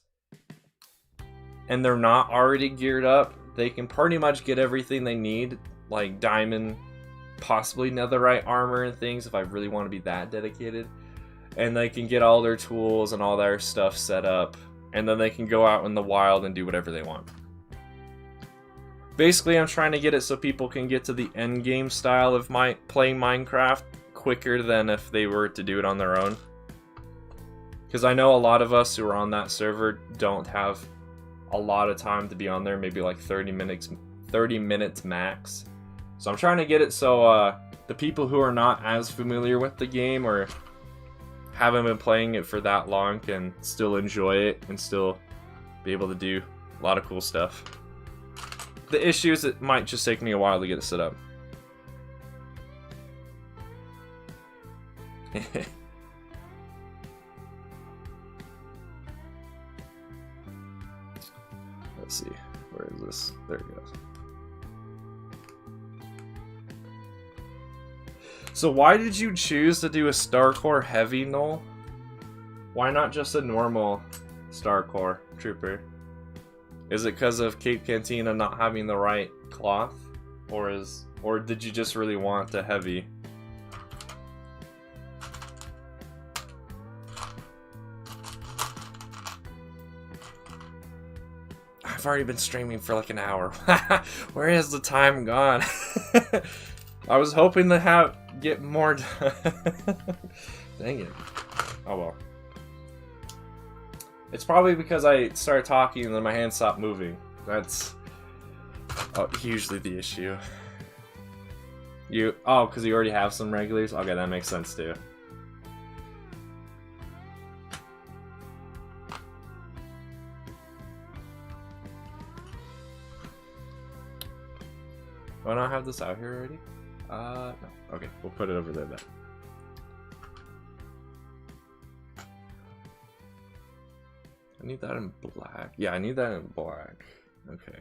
and they're not already geared up, they can pretty much get everything they need, like diamond, possibly netherite armor and things if I really want to be that dedicated. And they can get all their tools and all their stuff set up, and then they can go out in the wild and do whatever they want. Basically, I'm trying to get it so people can get to the end game style of playing Minecraft quicker than if they were to do it on their own. Because I know a lot of us who are on that server don't have a lot of time to be on there, maybe like 30 minutes max. So I'm trying to get it so the people who are not as familiar with the game or haven't been playing it for that long can still enjoy it and still be able to do a lot of cool stuff. The issue is it might just take me a while to get it set up. Let's see, where is this? There it goes. So why did you choose to do a Starcore Heavy, Null? Why not just a normal Starcore Trooper? Is it because of Cape Cantina not having the right cloth? Or did you just really want the Heavy? I've already been streaming for like an hour. Where has the time gone? I was hoping to get more done. Dang it. Oh well. It's probably because I started talking and then my hand stopped moving. That's usually the issue. Because you already have some regulars? Okay, that makes sense too. Do I not have this out here already? No. Okay, we'll put it over there then. I need that in black. Yeah, I need that in black. Okay.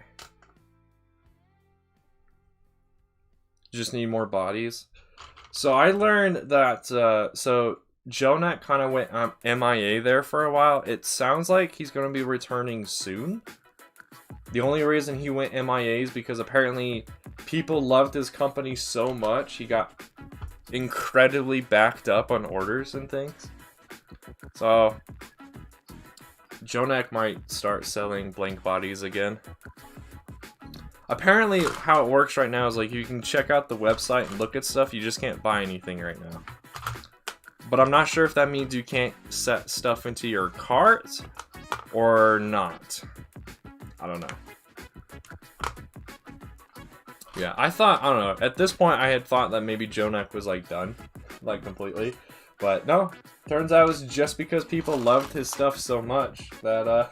You just need more bodies. So I learned that, so Jonak kind of went MIA there for a while. It sounds like he's going to be returning soon. The only reason he went MIA is because apparently people loved his company so much, he got incredibly backed up on orders and things. So Jonak might start selling blank bodies again. Apparently how it works right now is like you can check out the website and look at stuff, you just can't buy anything right now. But I'm not sure if that means you can't set stuff into your cart or not. I don't know. Yeah, I don't know. At this point, I had thought that maybe Jonak was like done, like completely. But no, turns out it was just because people loved his stuff so much that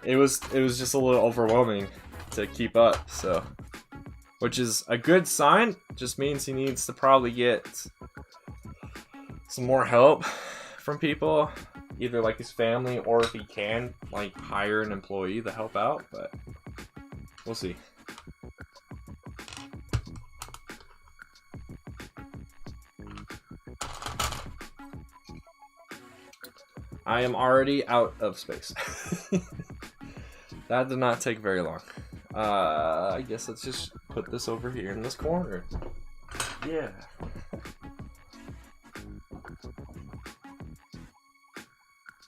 it was just a little overwhelming to keep up. So, which is a good sign. Just means he needs to probably get some more help from people, either like his family or if he can, like hire an employee to help out. But we'll see. I am already out of space. That did not take very long. I guess let's just put this over here in this corner. Yeah.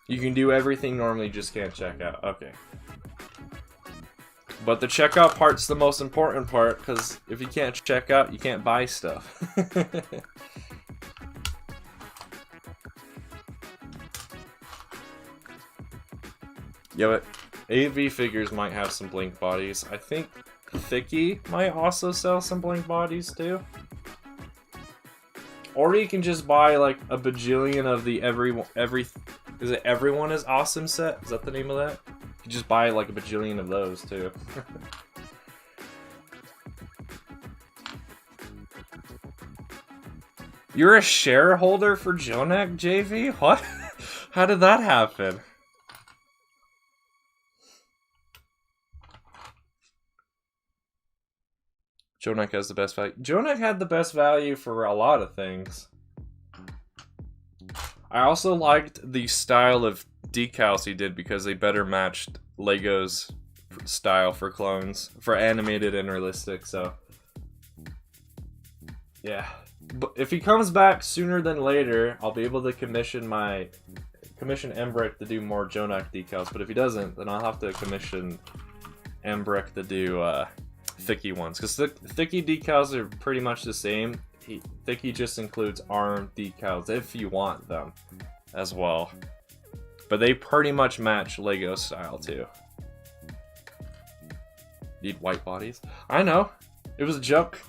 You can do everything normally, just can't check out. Okay. But the checkout part's the most important part, because if you can't check out, you can't buy stuff. Yeah, but AV figures might have some blink bodies. I think Thicky might also sell some blink bodies too. Or you can just buy like a bajillion of the Everyone is Awesome set? Is that the name of that? You can just buy like a bajillion of those too. You're a shareholder for Jonak, JV? What? How did that happen? Jonak has the best value. Jonak had the best value for a lot of things. I also liked the style of decals he did because they better matched Lego's style for clones, for animated and realistic, so yeah. But if he comes back sooner than later, I'll be able to commission Embrick to do more Jonak decals, but if he doesn't, then I'll have to commission Embrick to do Thicky ones, because Thicky decals are pretty much the same. Thicky just includes arm decals if you want them as well, but they pretty much match Lego style too. Need white bodies? I know, it was a joke.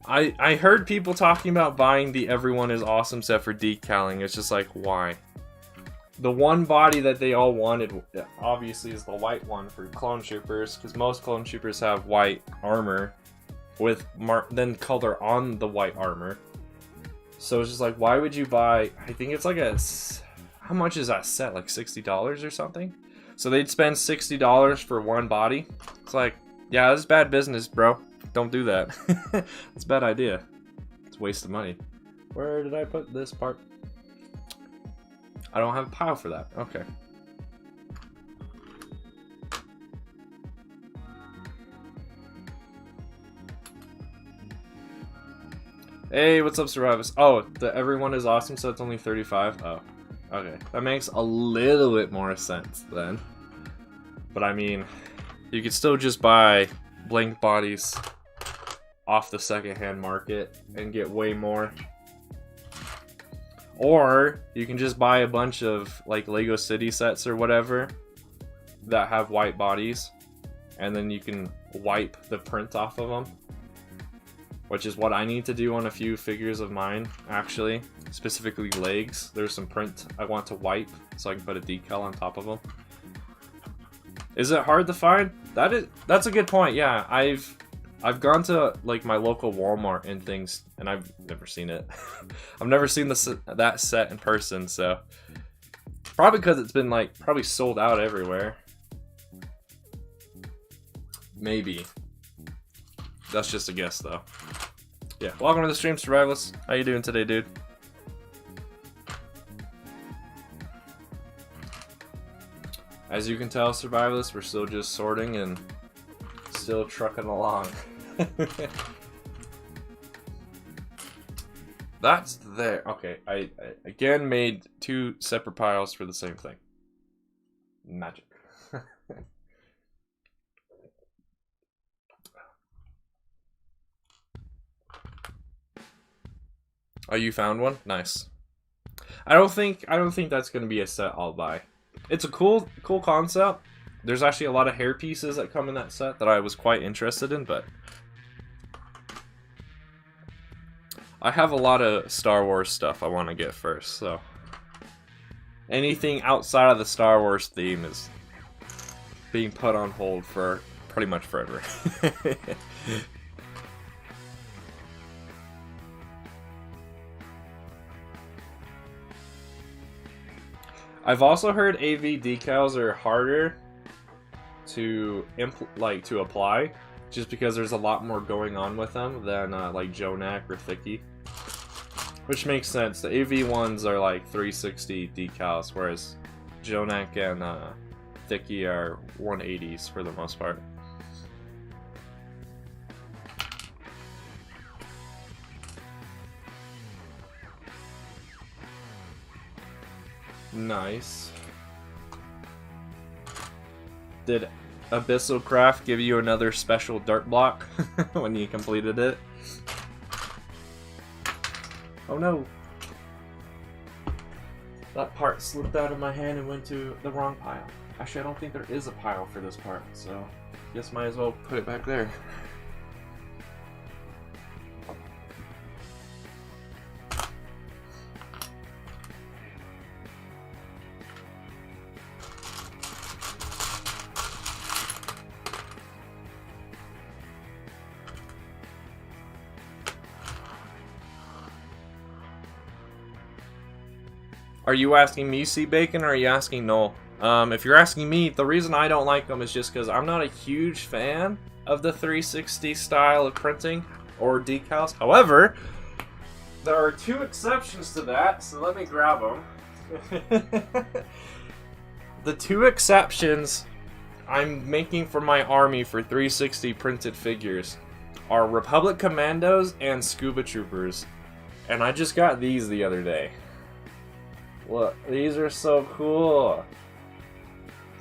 I heard people talking about buying the Everyone is Awesome set for decaling. It's just like, why? The one body that they all wanted, obviously, is the white one for Clone Troopers, because most Clone Troopers have white armor with then color on the white armor. So it's just like, why would you buy? I think it's like how much is that set? Like $60 or something? So they'd spend $60 for one body. It's like, yeah, this is bad business, bro. Don't do that. It's a bad idea. It's a waste of money. Where did I put this part? I don't have a pile for that. Okay. Hey, what's up, Survivors? Oh, the everyone is awesome, so it's only 35? Oh, okay. That makes a little bit more sense then. But I mean, you could still just buy blank bodies off the secondhand market and get way more. Or you can just buy a bunch of like Lego City sets or whatever that have white bodies, and then you can wipe the print off of them, which is what I need to do on a few figures of mine, actually, specifically legs. There's some print I want to wipe so I can put a decal on top of them. Is it hard to find? That's a good point. Yeah, I've gone to like my local Walmart and things, and I've never seen it. I've never seen that set in person, so probably because it's been like probably sold out everywhere. Maybe. That's just a guess, though. Yeah, welcome to the stream, Survivalist. How you doing today, dude? As you can tell, Survivalists, we're still just sorting and still trucking along. That's there. Okay, I again made 2 separate piles for the same thing. Magic. Oh, you found one? Nice. I don't think that's gonna be a set I'll buy. It's a cool concept. There's actually a lot of hair pieces that come in that set that I was quite interested in, but I have a lot of Star Wars stuff I want to get first, so anything outside of the Star Wars theme is being put on hold for pretty much forever. I've also heard AV decals are harder to apply, just because there's a lot more going on with them than like Jonak or Thicky, which makes sense. The AV ones are like 360 decals, whereas Jonak and Thicky are 180s for the most part. Nice. Did Abyssal Craft give you another special dirt block when you completed it? Oh no! That part slipped out of my hand and went to the wrong pile. Actually, I don't think there is a pile for this part, so guess might as well put it back there. Are you asking me, C Bacon, or are you asking Noel? If you're asking me, the reason I don't like them is just because I'm not a huge fan of the 360 style of printing or decals. However, there are 2 exceptions to that, so let me grab them. The 2 exceptions I'm making for my army for 360 printed figures are Republic Commandos and Scuba Troopers. And I just got these the other day. Look, these are so cool.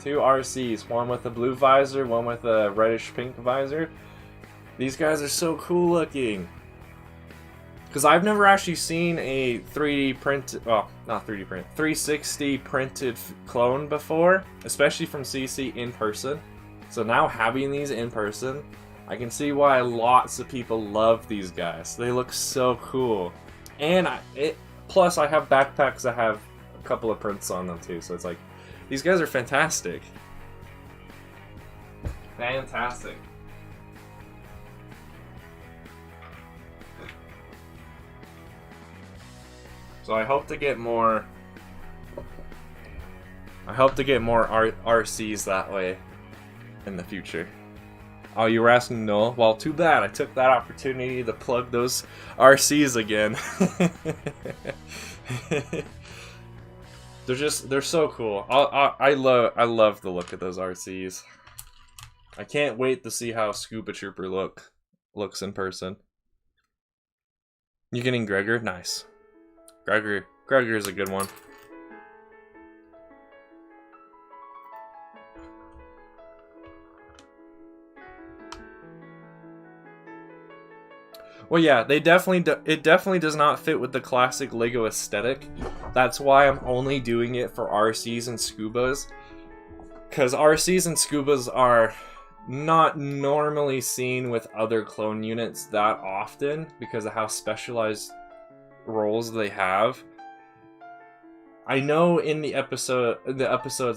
2 RCs, one with a blue visor, one with a reddish pink visor. These guys are so cool looking. Because I've never actually seen a 3D printed, well, not 3D printed, 360 printed clone before, especially from CC in person. So now having these in person, I can see why lots of people love these guys. They look so cool. And plus I have backpacks that have a couple of prints on them too, so it's like, these guys are fantastic. Fantastic. So I hope to get more RCs that way in the future. Oh, you were asking Noel? Well, too bad. I took that opportunity to plug those RCs again. they're so cool. I love the look of those RCs. I can't wait to see how Scuba Trooper looks in person. You getting Gregor? Nice. Gregor is a good one. Well, yeah, it definitely does not fit with the classic Lego aesthetic. That's why I'm only doing it for RCs and Scubas. Because RCs and Scubas are not normally seen with other clone units that often because of how specialized roles they have. I know in the episodes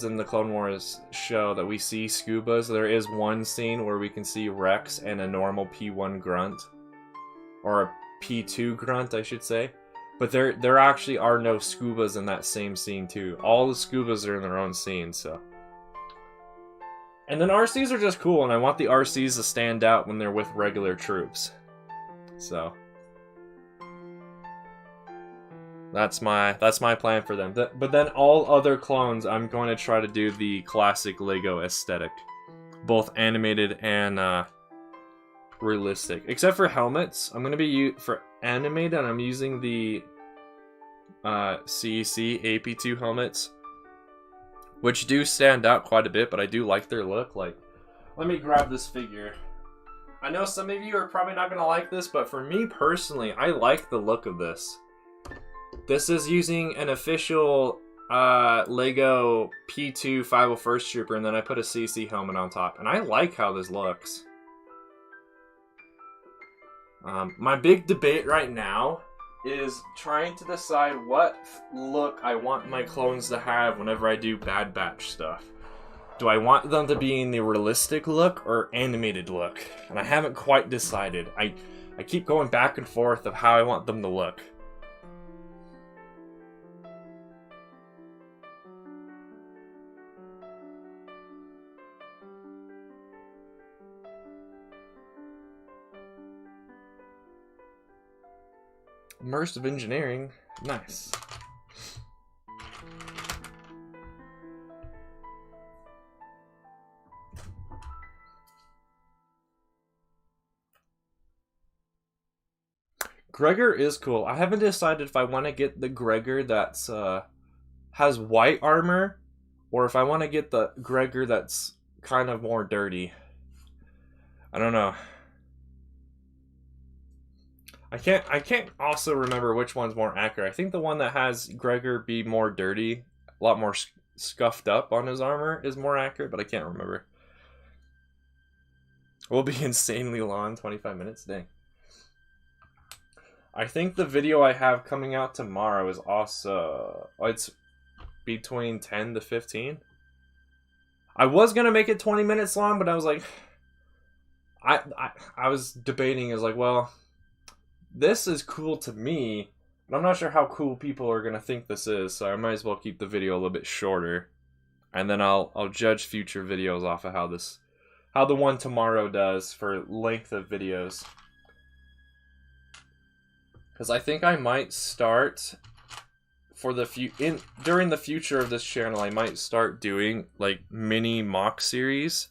in the Clone Wars show that we see Scubas. There is one scene where we can see Rex and a normal P1 grunt. Or a P2 grunt, I should say. But there actually are no Scubas in that same scene too. All the Scubas are in their own scene, so. And then RCs are just cool, and I want the RCs to stand out when they're with regular troops. So. That's my plan for them. But then all other clones, I'm going to try to do the classic Lego aesthetic. Both animated and realistic. Except for helmets. I'm going to be for animated, I'm using the CEC AP2 helmets. Which do stand out quite a bit, but I do like their look. Like, let me grab this figure. I know some of you are probably not going to like this, but for me personally, I like the look of this. This is using an official Lego P2 501st Trooper, and then I put a CC helmet on top. And I like how this looks. My big debate right now is trying to decide what look I want my clones to have whenever I do Bad Batch stuff. Do I want them to be in the realistic look or animated look? And I haven't quite decided. I keep going back and forth of how I want them to look. Immersive engineering. Nice. Gregor is cool. I haven't decided if I want to get the Gregor that's has white armor or if I want to get the Gregor that's kind of more dirty. I don't know. I can't also remember which one's more accurate. I think the one that has Gregor be more dirty, a lot more scuffed up on his armor is more accurate, but I can't remember. We'll be insanely long, 25 minutes, dang. I think the video I have coming out tomorrow is also, it's between 10 to 15. I was gonna make it 20 minutes long, but I was like, I was debating, is like, well, this is cool to me, but I'm not sure how cool people are gonna think this is, so I might as well keep the video a little bit shorter, and then I'll judge future videos off of how the one tomorrow does for length of videos. Because I think I might start for during the future of this channel, I might start doing like mini mock series.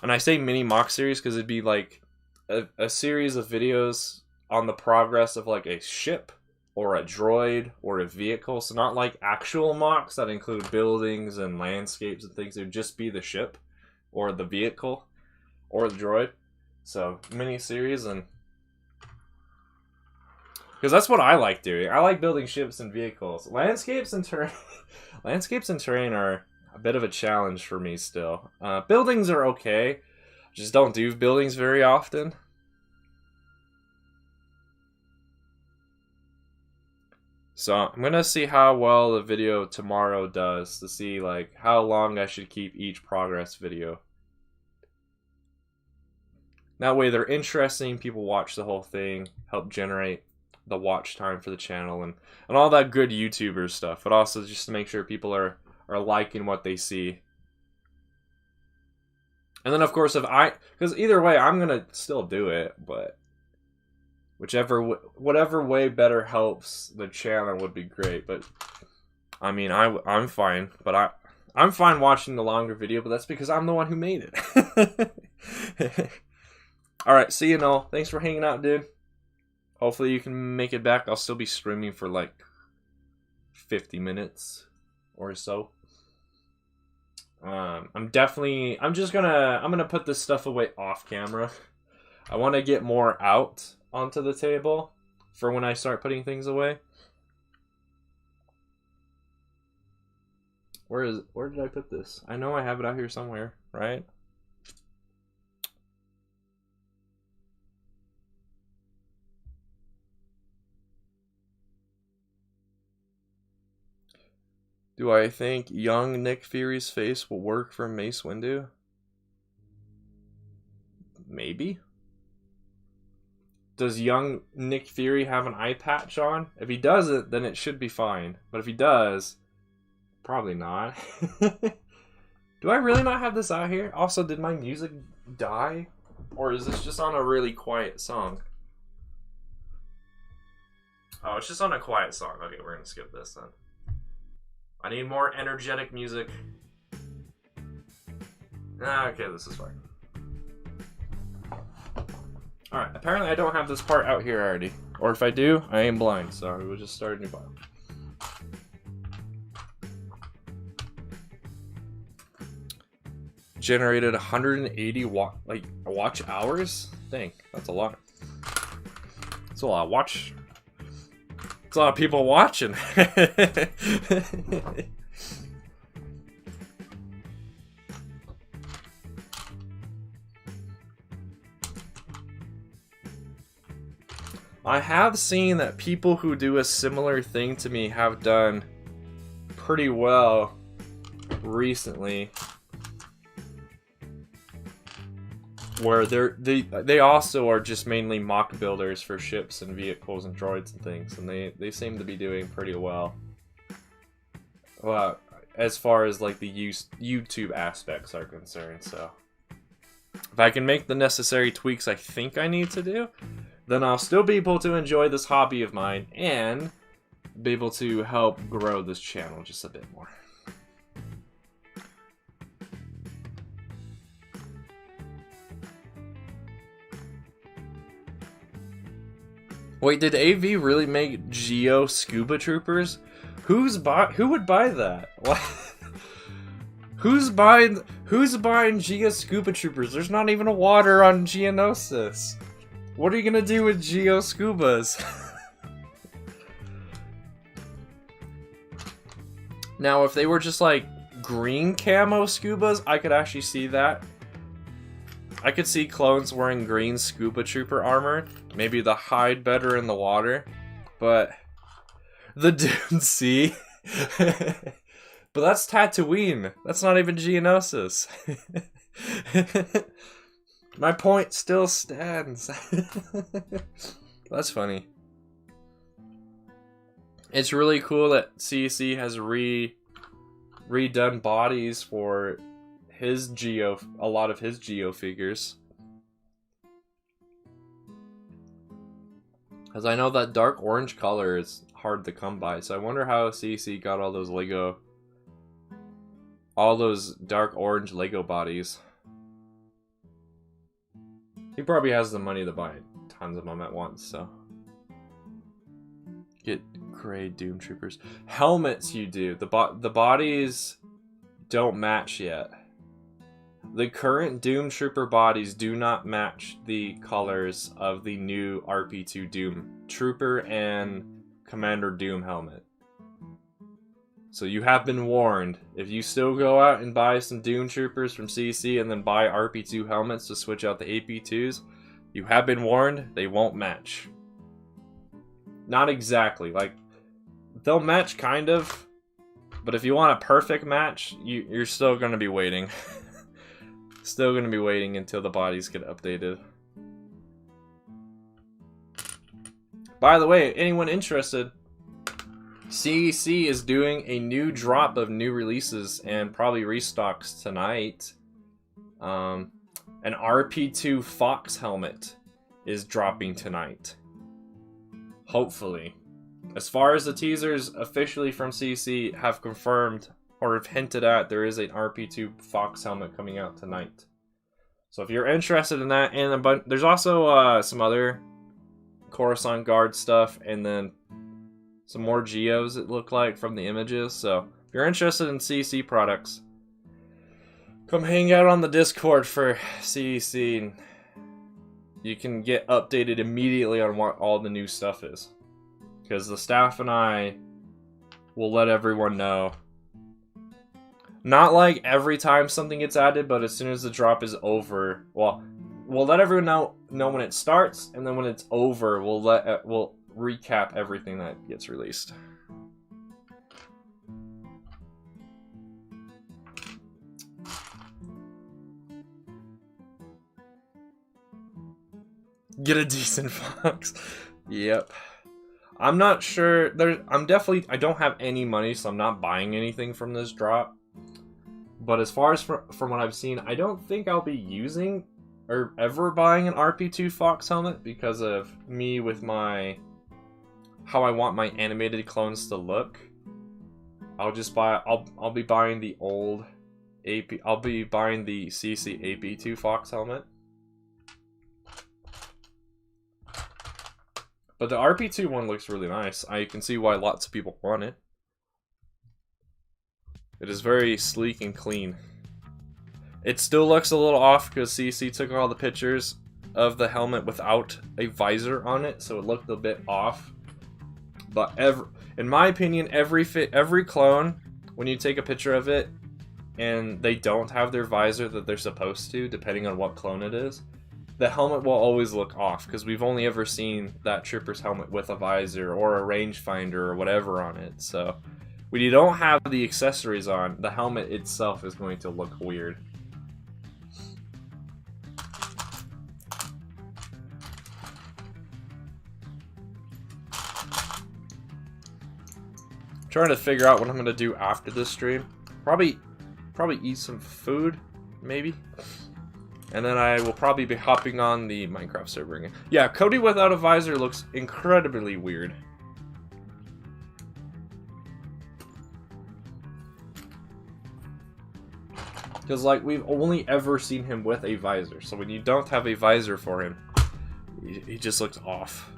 And I say mini mock series because it'd be like a series of videos on the progress of like a ship or a droid or a vehicle. So not like actual mocks that include buildings and landscapes and things. It would just be the ship or the vehicle or the droid. So mini series, and because that's what I like doing. I like building ships and vehicles. Landscapes and terrain are a bit of a challenge for me still. Buildings are okay. Just don't do buildings very often. So I'm going to see how well the video tomorrow does to see like how long I should keep each progress video. That way they're interesting, people watch the whole thing, help generate the watch time for the channel and all that good YouTuber stuff, but also just to make sure people are liking what they see. And then, of course, because either way, I'm gonna still do it, but whatever way better helps the channel would be great. But I mean, I'm fine, but I'm fine watching the longer video, but that's because I'm the one who made it. All right, see you, Noel. Thanks for hanging out, dude. Hopefully you can make it back. I'll still be streaming for like 50 minutes or so. I'm gonna put this stuff away off camera. I want to get more out onto the table for when I start putting things away. Where did I put this? I know I have it out here somewhere, right? Do I think young Nick Fury's face will work for Mace Windu? Maybe. Does young Nick Fury have an eye patch on? If he doesn't, then it should be fine. But if he does, probably not. Do I really not have this out here? Also, did my music die? Or is this just on a really quiet song? Oh, it's just on a quiet song. Okay, we're gonna skip this then. I need more energetic music. Okay, this is fine. Alright, apparently I don't have this part out here already. Or if I do, I am blind, so we'll just start a new file. Generated 180 watch hours? Dang, that's a lot. That's a lot of watch. It's a lot of people watching. I have seen that people who do a similar thing to me have done pretty well recently. Where they also are just mainly mock builders for ships and vehicles and droids and things, and they seem to be doing pretty well. Well, as far as like the YouTube aspects are concerned, so if I can make the necessary tweaks I think I need to do, then I'll still be able to enjoy this hobby of mine and be able to help grow this channel just a bit more. Wait, did AV really make Geo Scuba Troopers? Who would buy that? What? Who's buying Geo Scuba Troopers? There's not even a water on Geonosis. What are you gonna do with Geo Scubas? Now, if they were just like green camo scubas, I could actually see that. I could see clones wearing green scuba trooper armor. Maybe the hide better in the water. But the Dune Sea. But that's Tatooine. That's not even Geonosis. My point still stands. That's funny. It's really cool that CC has redone bodies for a lot of his Geo figures. Because I know that dark orange color is hard to come by, so I wonder how CC got all those dark orange Lego bodies. He probably has the money to buy tons of them at once, so. Get gray Doom Troopers. Helmets you do. The bodies don't match yet. The current Doom Trooper bodies do not match the colors of the new RP2 Doom Trooper and Commander Doom helmet. So you have been warned. If you still go out and buy some Doom Troopers from CC and then buy RP2 helmets to switch out the AP2s, you have been warned, they won't match. Not exactly. Like, they'll match kind of, but if you want a perfect match, you're still going to be waiting. Still going to be waiting until the bodies get updated. By the way, anyone interested, CEC is doing a new drop of new releases and probably restocks tonight. An RP2 Fox helmet is dropping tonight. Hopefully. As far as the teasers officially from CC have confirmed or have hinted at, there is an RP2 Fox helmet coming out tonight. So if you're interested in that, and there's also some other Coruscant Guard stuff, and then some more Geos it look like from the images. So if you're interested in CC products, come hang out on the Discord for CC. You can get updated immediately on what all the new stuff is. Because the staff and I will let everyone know. Not like every time something gets added, but as soon as the drop is over, well, we'll let everyone know when it starts, and then when it's over, we'll recap everything that gets released. Get a decent Fox. Yep. I'm not sure. I don't have any money, so I'm not buying anything from this drop. But as far as from what I've seen, I don't think I'll be using or ever buying an RP2 Fox helmet because of me with how I want my animated clones to look. I'll be buying the old AP. I'll be buying the CC AP2 Fox helmet. But the RP2 one looks really nice. I can see why lots of people want it. It is very sleek and clean. It still looks a little off because CC took all the pictures of the helmet without a visor on it, so it looked a bit off. But in my opinion, every clone, when you take a picture of it and they don't have their visor that they're supposed to, depending on what clone it is, the helmet will always look off because we've only ever seen that Trooper's helmet with a visor or a rangefinder or whatever on it. So when you don't have the accessories on, the helmet itself is going to look weird. I'm trying to figure out what I'm going to do after this stream. Probably eat some food, maybe. And then I will probably be hopping on the Minecraft server again. Yeah, Cody without a visor looks incredibly weird. Because, like, we've only ever seen him with a visor. So when you don't have a visor for him, he just looks off.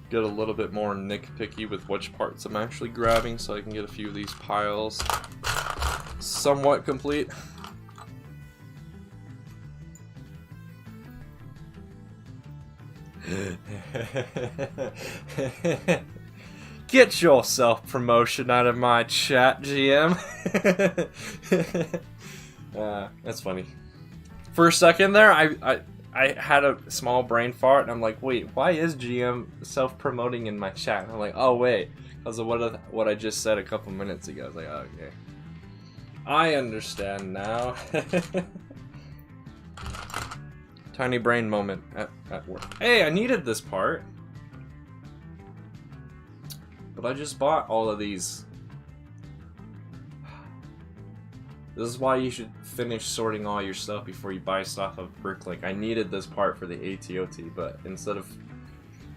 Get a little bit more nitpicky with which parts I'm actually grabbing so I can get a few of these piles somewhat complete. Get your self-promotion out of my chat, GM. That's funny. For a second there, I had a small brain fart, and I'm like, wait, why is GM self-promoting in my chat? And I'm like, oh wait, because of what I just said a couple minutes ago. I was like, oh, okay. I understand now. Tiny brain moment at work. Hey, I needed this part. But I just bought all of these. This is why you should finish sorting all your stuff before you buy stuff of Bricklink. I needed this part for the ATOT, but instead of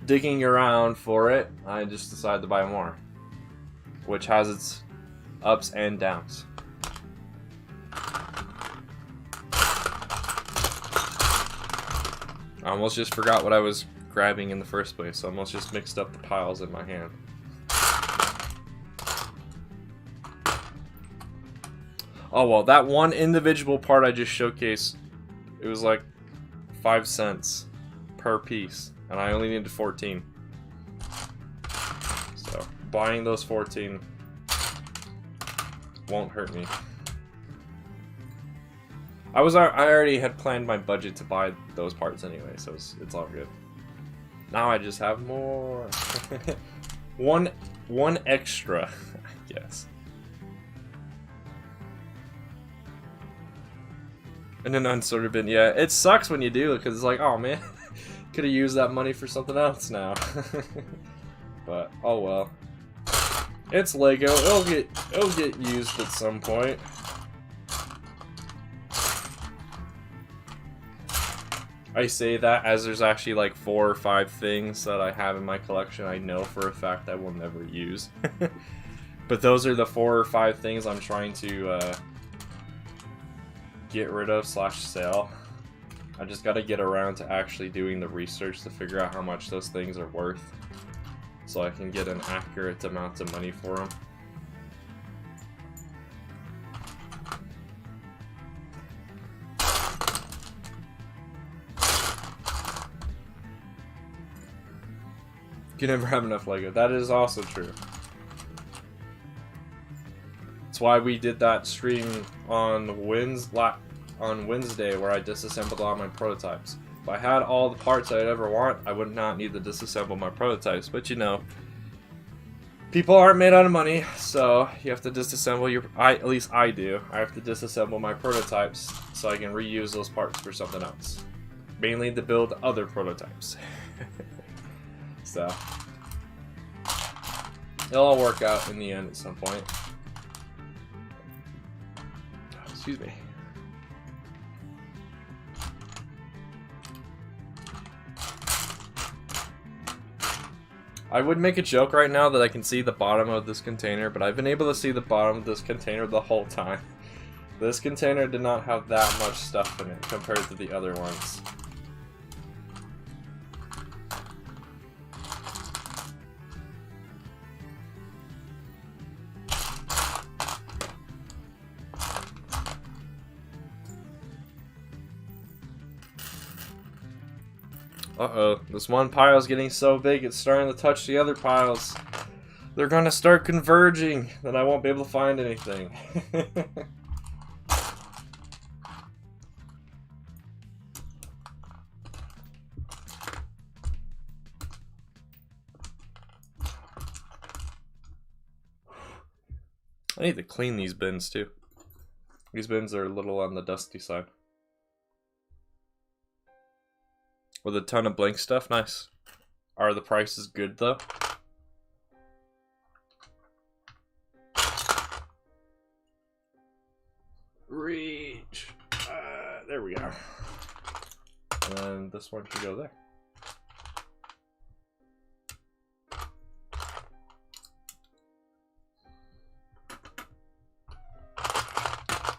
digging around for it, I just decided to buy more. Which has its ups and downs. I almost just forgot what I was grabbing in the first place, so I almost just mixed up the piles in my hand. Oh well, that one individual part I just showcased, it was like 5 cents per piece, and I only needed 14. So, buying those 14 won't hurt me. I already had planned my budget to buy those parts anyway, so it's all good. Now I just have more. one extra, I guess. In an unsorted bin, yeah. It sucks when you do, because it's like, oh man, could have used that money for something else now. But, oh well. It's Lego, it'll get used at some point. I say that as there's actually like 4 or 5 things that I have in my collection I know for a fact I will never use. But those are the 4 or 5 things I'm trying to get rid of / sell. I just gotta get around to actually doing the research to figure out how much those things are worth, so I can get an accurate amount of money for them. You never have enough Lego. That is also true. That's why we did that stream on Wednesday where I disassembled all my prototypes. If I had all the parts I'd ever want, I would not need to disassemble my prototypes. But you know, people aren't made out of money, so you have to disassemble your... at least I do. I have to disassemble my prototypes so I can reuse those parts for something else. Mainly to build other prototypes. So, it'll all work out in the end at some point. Excuse me. I would make a joke right now that I can see the bottom of this container, but I've been able to see the bottom of this container the whole time. This container did not have that much stuff in it compared to the other ones. Uh-oh, this one pile's getting so big it's starting to touch the other piles. They're gonna start converging, then I won't be able to find anything. I need to clean these bins too. These bins are a little on the dusty side. With a ton of blank stuff, nice. Are the prices good though? Reach! There we go. And this one should go there.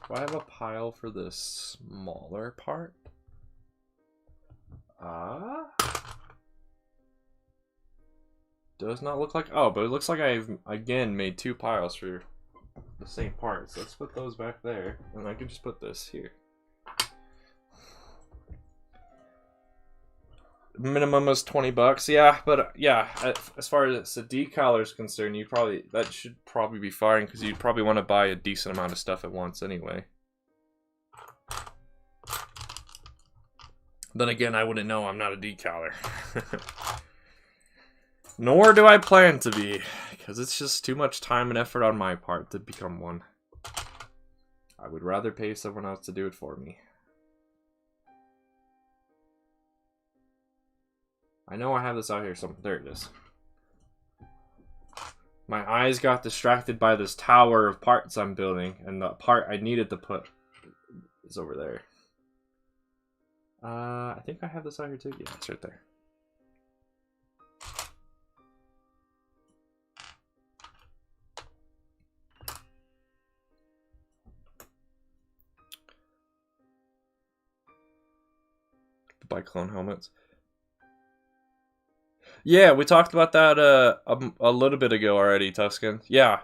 Do I have a pile for this smaller part? Does not look like... Oh, but it looks like I've, again, made 2 piles for the same parts. Let's put those back there, and I can just put this here. Minimum is 20 bucks. Yeah, but yeah, as far as the decal is concerned, that should probably be fine, because you'd probably want to buy a decent amount of stuff at once anyway. Then again, I wouldn't know. I'm not a decaler. Nor do I plan to be, because it's just too much time and effort on my part to become one. I would rather pay someone else to do it for me. I know I have this out here somewhere. There it is. My eyes got distracted by this tower of parts I'm building, and the part I needed to put is over there. I think I have this out here too. Yeah, it's right there. Buy clone helmets. Yeah, we talked about that a little bit ago already, Tuscan. Yeah.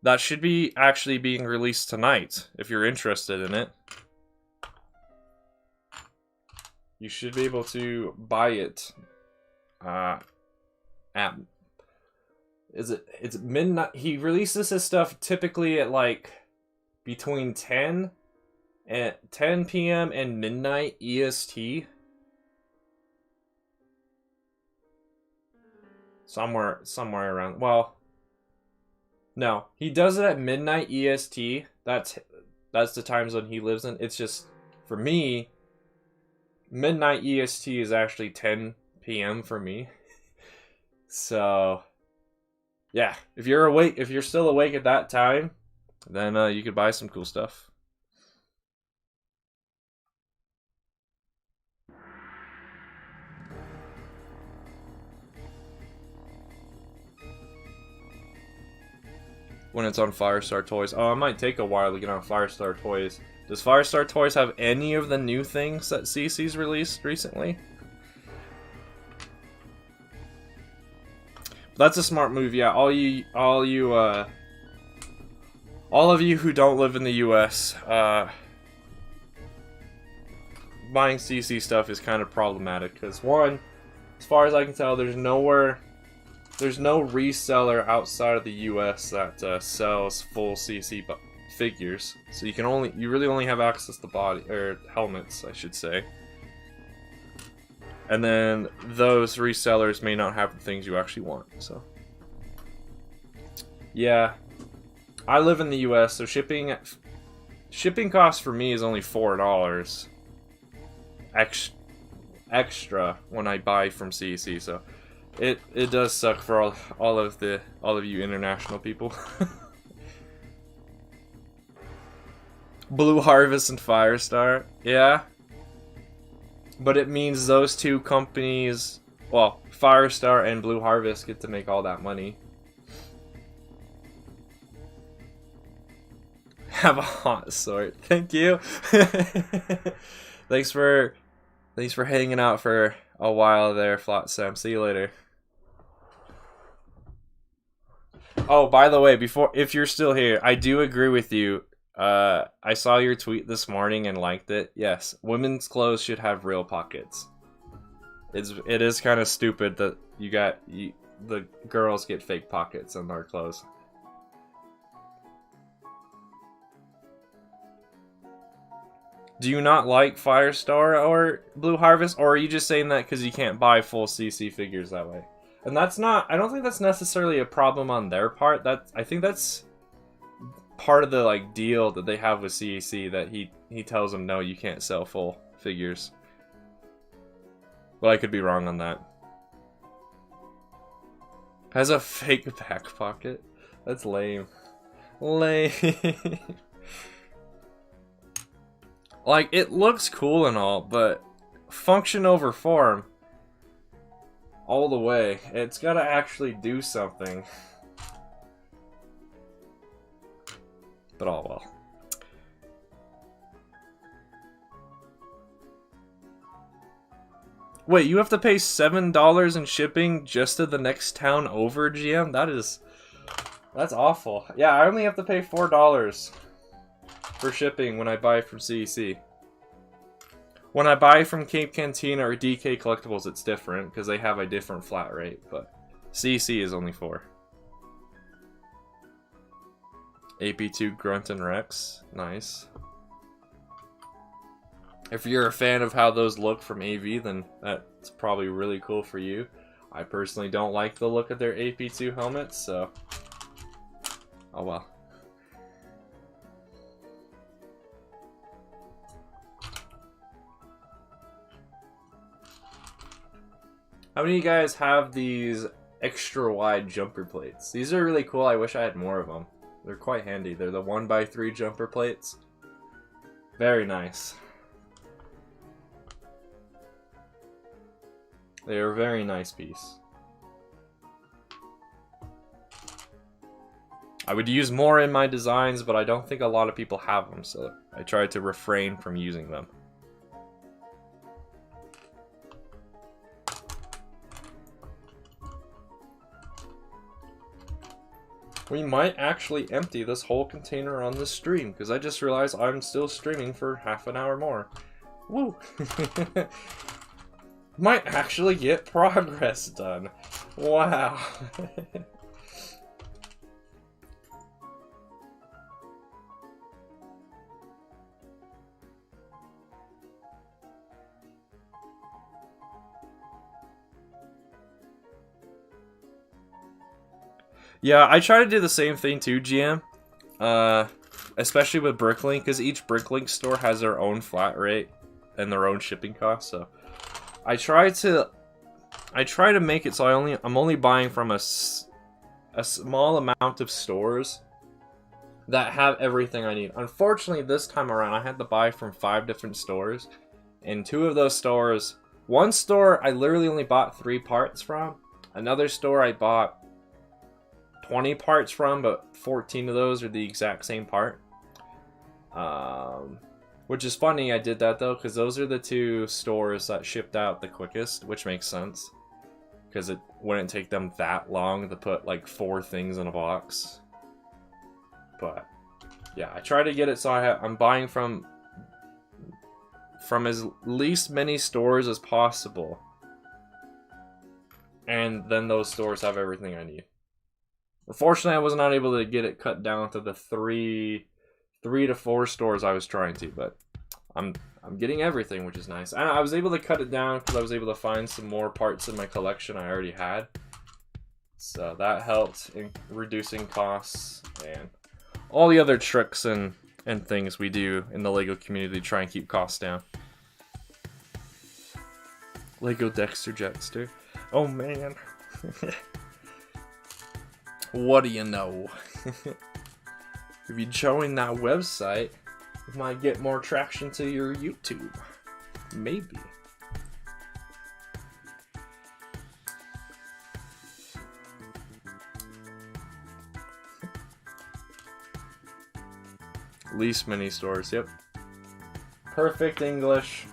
That should be actually being released tonight, if you're interested in it. You should be able to buy it at... It's midnight. He releases his stuff typically at like between 10 p.m. and midnight EST. Somewhere around. Well, no, he does it at midnight EST. That's That's the time zone he lives in. It's just, for me, midnight EST is actually 10 p.m. for me. So, yeah, if you're awake, if you're still awake at that time, then you could buy some cool stuff. When it's on Firestar Toys. Oh, it might take a while to get on Firestar Toys. Does Firestar Toys have any of the new things that CC's released recently? That's a smart move, yeah. All of you who don't live in the US, buying CC stuff is kind of problematic because, one, as far as I can tell, there's no reseller outside of the US that sells full CC figures. So you really only have access to helmets, I should say. And then those resellers may not have the things you actually want. So, yeah, I live in the US, so shipping cost for me is only $4 extra when I buy from CC. So it does suck for all of you international people. Blue Harvest and Firestar, yeah. But it means those two companies, well, Firestar and Blue Harvest, get to make all that money. Have a hot sword. Thank you. Thanks for hanging out for a while there, Flotsam. See you later. Oh, by the way, if you're still here, I do agree with you. I saw your tweet this morning and liked it. Yes, women's clothes should have real pockets. It is kind of stupid that the girls get fake pockets in their clothes. Do you not like Firestar or Blue Harvest, or are you just saying that because you can't buy full CC figures that way? And I don't think that's necessarily a problem on their part. I think that's part of the deal that they have with CEC, that he tells them, no, you can't sell full figures. But I could be wrong on that. Has a fake back pocket? That's lame. Lame. It looks cool and all, but function over form all the way. It's gotta actually do something. But all well. Wait, you have to pay $7 in shipping just to the next town over, GM? That's awful. Yeah, I only have to pay $4 for shipping when I buy from CEC. When I buy from Cape Cantina or DK Collectibles, it's different because they have a different flat rate, but CEC is only $4. AP2 Grunt and Rex, nice. If you're a fan of how those look from AV, then that's probably really cool for you. I personally don't like the look of their AP2 helmets, so oh well. How many of you guys have these extra wide jumper plates? These are really cool. I wish I had more of them. They're quite handy. They're the 1x3 jumper plates. Very nice. They are a very nice piece. I would use more in my designs, but I don't think a lot of people have them, so I try to refrain from using them. We might actually empty this whole container on this stream, because I just realized I'm still streaming for half an hour more. Woo! Might actually get progress done. Wow. Yeah, I try to do the same thing too, GM. especially with Bricklink, because each Bricklink store has their own flat rate and their own shipping costs. So I try to make it so I'm only buying from a small amount of stores that have everything I need. Unfortunately, this time around, I had to buy from 5 different stores, and 2 of those stores, one store I literally only bought 3 parts from. Another store I bought 20 parts from, but 14 of those are the exact same part. Which is funny, I did that though, because those are the 2 stores that shipped out the quickest, which makes sense. Because it wouldn't take them that long to put like 4 things in a box. But yeah, I try to get it so I'm buying from as least many stores as possible. And then those stores have everything I need. Unfortunately, I was not able to get it cut down to the 3 to 4 stores I was trying to, but I'm getting everything, which is nice. And I was able to cut it down because I was able to find some more parts in my collection I already had. So that helped in reducing costs and all the other tricks and things we do in the LEGO community to try and keep costs down. LEGO Dexter Jetster. Oh man. What do you know? If you join that website, you might get more traction to your YouTube. Maybe. Least mini stores, yep. Perfect English.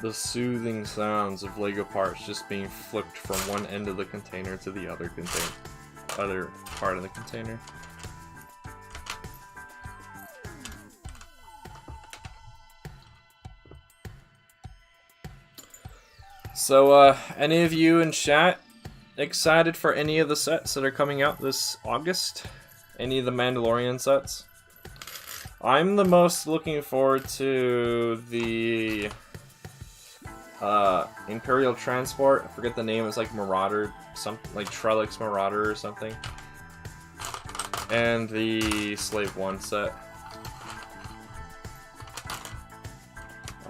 The soothing sounds of LEGO parts just being flipped from one end of the container to the other part of the container. So, any of you in chat excited for any of the sets that are coming out this August? Any of the Mandalorian sets? I'm the most looking forward to the Imperial Transport. I forget the name. It's like Marauder, something like Trellix Marauder or something. And the Slave 1 set.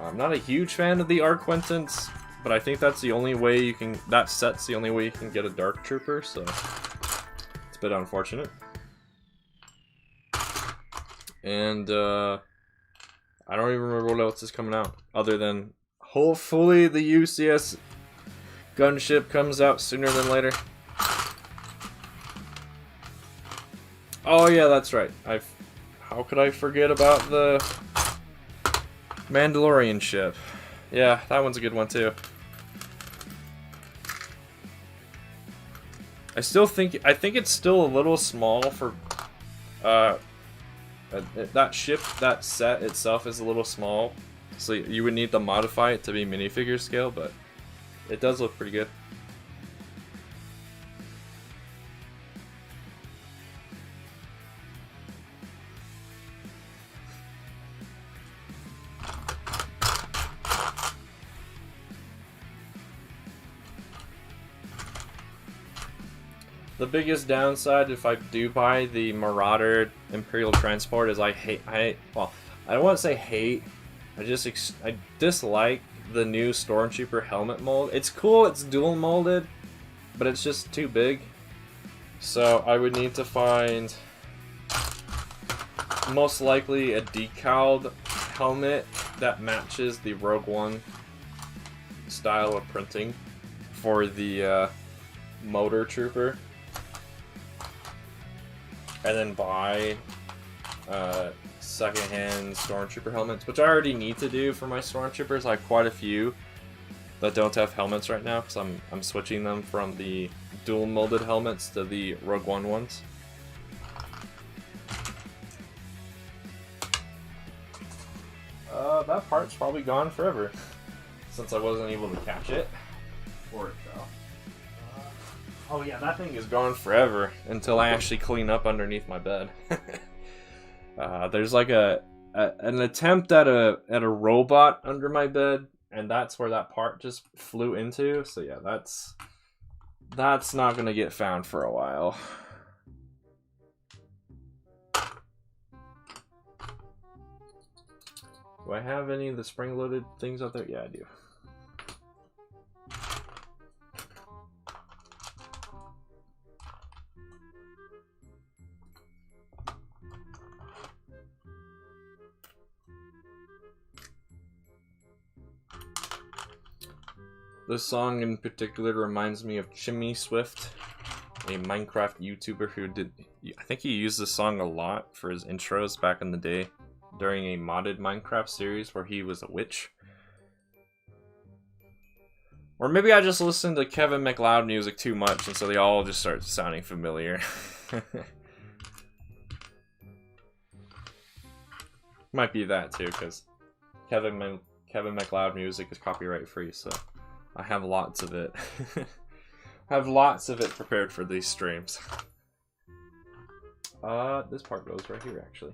I'm not a huge fan of the Arquentins, but I think that's the only way you can. That set's the only way you can get a Dark Trooper, so it's a bit unfortunate. And I don't even remember what else is coming out other than. Hopefully the UCS gunship comes out sooner than later. Oh yeah, that's right. How could I forget about the Mandalorian ship? Yeah, that one's a good one too. I think it's still a little small for that ship. That set itself is a little small. So you would need to modify it to be minifigure scale, but it does look pretty good. The biggest downside if I do buy the Marauder Imperial Transport is well, I don't want to say hate. I dislike the new Stormtrooper helmet mold. It's cool, it's dual molded, but it's just too big. So I would need to find most likely a decaled helmet that matches the Rogue One style of printing for the motor trooper. And then buy secondhand Stormtrooper helmets, which I already need to do for my Stormtroopers. I have quite a few that don't have helmets right now, because I'm switching them from the dual molded helmets to the Rogue One ones. That part's probably gone forever, since I wasn't able to catch it. Or it fell. Oh yeah, that thing is gone forever until I actually clean up underneath my bed. There's like an attempt at a robot under my bed, and that's where that part just flew into. So yeah, that's not gonna get found for a while. Do I have any of the spring-loaded things out there? Yeah, I do. This song in particular reminds me of Chimney Swift, a Minecraft YouTuber who did... I think he used this song a lot for his intros back in the day during a modded Minecraft series where he was a witch. Or maybe I just listened to Kevin MacLeod music too much and so they all just start sounding familiar. Might be that too, because Kevin MacLeod music is copyright free, so I have lots of it. I have lots of it prepared for these streams. This part goes right here, actually.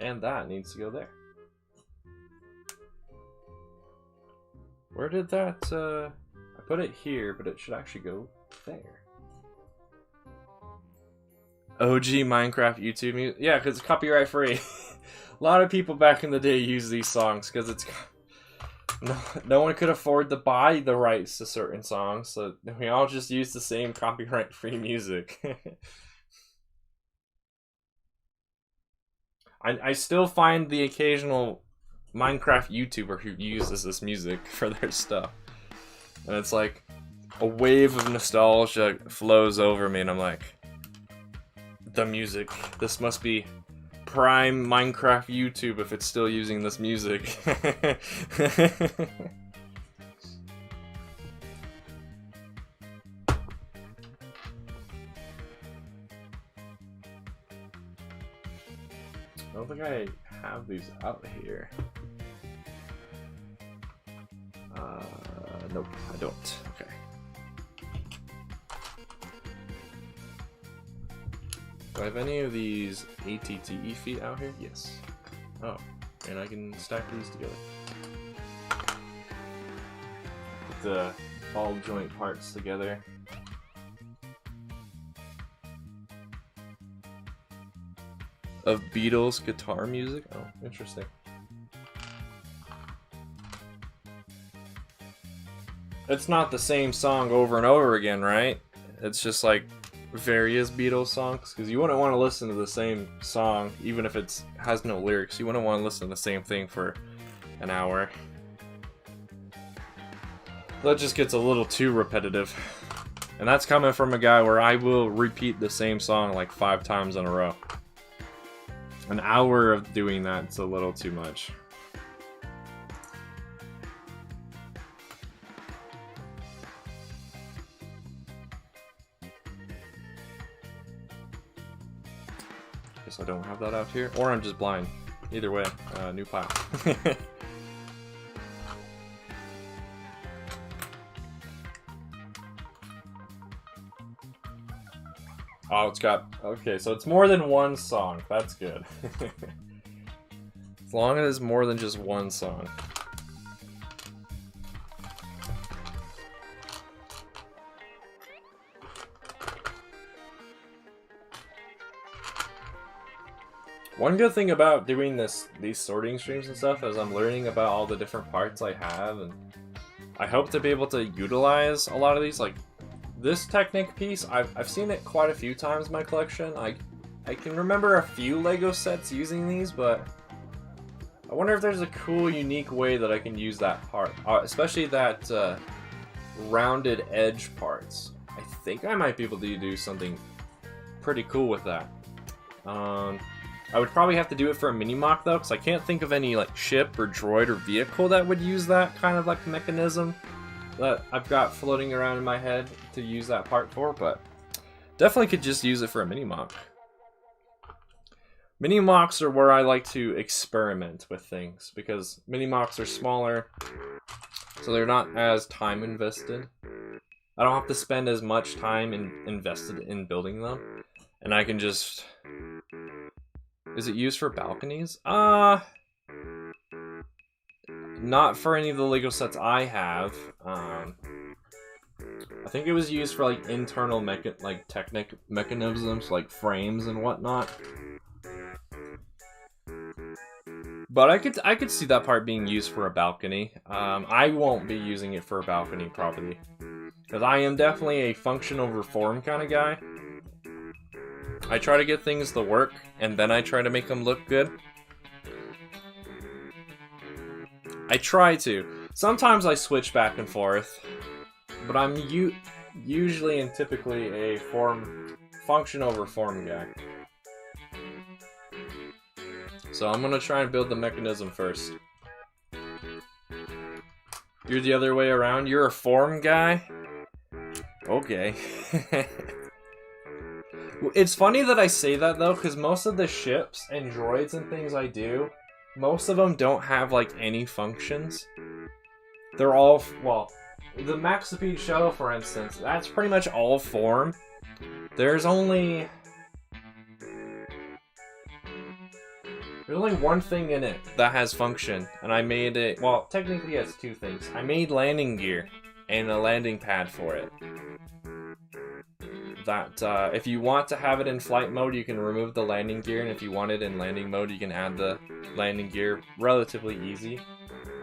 And that needs to go there. Where did that, I put it here, but it should actually go there. OG Minecraft YouTube music. Yeah, because it's copyright free. A lot of people back in the day use these songs because it's... No one could afford to buy the rights to certain songs, so we all just use the same copyright-free music. I still find the occasional Minecraft YouTuber who uses this music for their stuff. And it's like, a wave of nostalgia flows over me and I'm like, the music, this must be prime Minecraft YouTube if it's still using this music. I don't think I have these out here. Nope, I don't. Okay. Do I have any of these ATTE feet out here? Yes. Oh, and I can stack these together. Put the ball joint parts together. Of Beatles guitar music? Oh, interesting. It's not the same song over and over again, right? It's just like various Beatles songs, because you wouldn't want to listen to the same song even if it has no lyrics. You wouldn't want to listen to the same thing for an hour. That just gets a little too repetitive. And that's coming from a guy where I will repeat the same song like 5 times in a row. An hour of doing that's a little too much. Guess I don't have that out here, or I'm just blind. Either way, new pile. Oh, it's got... Okay, so it's more than one song. That's good. As long as it's more than just one song. One good thing about doing these sorting streams and stuff is I'm learning about all the different parts I have, and I hope to be able to utilize a lot of these. Like, this Technic piece, I've seen it quite a few times in my collection. I can remember a few LEGO sets using these, but I wonder if there's a cool, unique way that I can use that part. Especially that rounded edge parts. I think I might be able to do something pretty cool with that. I would probably have to do it for a mini-mock though, because I can't think of any like ship or droid or vehicle that would use that kind of like mechanism. that I've got floating around in my head to use that part for, but definitely could just use it for a mini-mock. Mini-mocks are where I like to experiment with things, because mini-mocks are smaller, so they're not as time invested. I don't have to spend as much time invested in building them, and I can just... Is it used for balconies? Not for any of the Lego sets I have. I think it was used for like internal mechanisms, like frames and whatnot. But I could see that part being used for a balcony. I won't be using it for a balcony probably, because I am definitely a function over form kind of guy. I try to get things to work, and then I try to make them look good. I try to. Sometimes I switch back and forth, but I'm usually and typically a function over form guy. So I'm gonna try and build the mechanism first. You're the other way around? You're a form guy? Okay. It's funny that I say that though, because most of the ships and droids and things I do, most of them don't have like any functions. They're all, well, the max speed shuttle for instance, that's pretty much all form. There's only one thing in it that has function, and I made it, well, technically it's two things. I made landing gear and a landing pad for it. That, if you want to have it in flight mode, you can remove the landing gear, and if you want it in landing mode, you can add the landing gear relatively easy.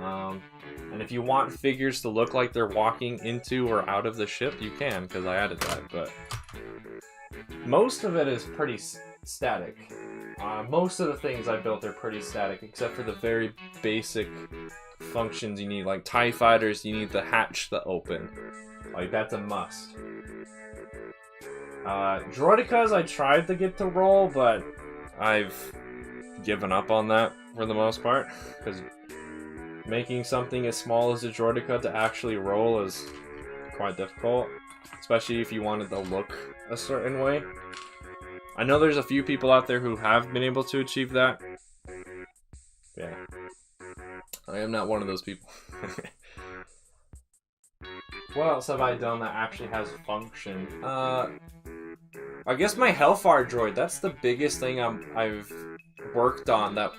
And if you want figures to look like they're walking into or out of the ship, you can, because I added that, but most of it is pretty static. Most of the things I built are pretty static, except for the very basic functions you need. Like TIE fighters, you need the hatch to open. Like, that's a must. Droidicas I tried to get to roll, but I've given up on that for the most part, because making something as small as a Droidica to actually roll is quite difficult, especially if you wanted to look a certain way. I know there's a few people out there who have been able to achieve that. Yeah. I am not one of those people. What else have I done that actually has function? I guess my Hellfire droid, that's the biggest thing I've worked on that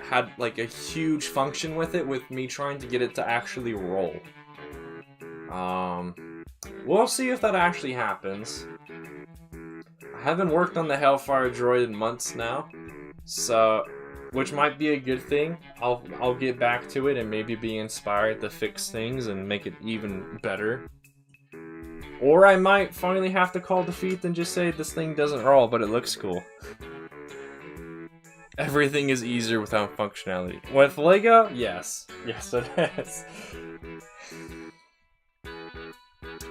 had like a huge function with it, with me trying to get it to actually roll. We'll see if that actually happens. I haven't worked on the Hellfire droid in months now, so, which might be a good thing. I'll get back to it and maybe be inspired to fix things and make it even better. Or I might finally have to call defeat and just say this thing doesn't roll, but it looks cool. Everything is easier without functionality. With Lego? Yes. Yes, it is.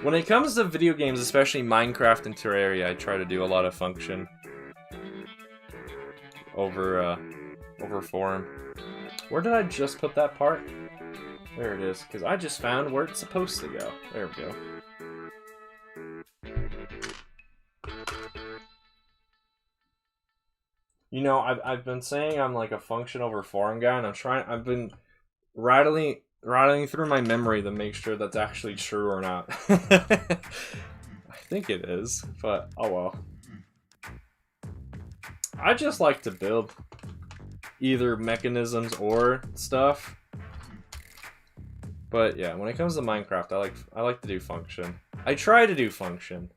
When it comes to video games, especially Minecraft and Terraria, I try to do a lot of function over form. Where did I just put that part? There it is, because I just found where it's supposed to go. There we go. You know, I've been saying I'm like a function over form guy, and I've been rattling through my memory to make sure that's actually true or not. I think it is, but oh well. I just like to build either mechanisms or stuff. But yeah, when it comes to Minecraft, I like to do function. I try to do function.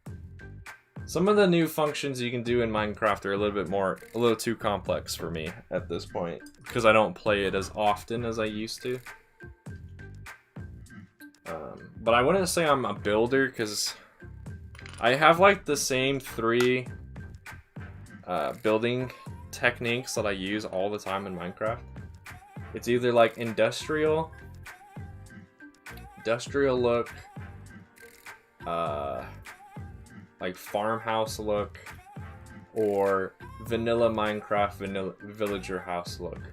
Some of the new functions you can do in Minecraft are a little too complex for me at this point, because I don't play it as often as I used to. But I wouldn't say I'm a builder, because I have like the same 3 building techniques that I use all the time in Minecraft. It's either like industrial look, like farmhouse look, or vanilla Minecraft villager house look.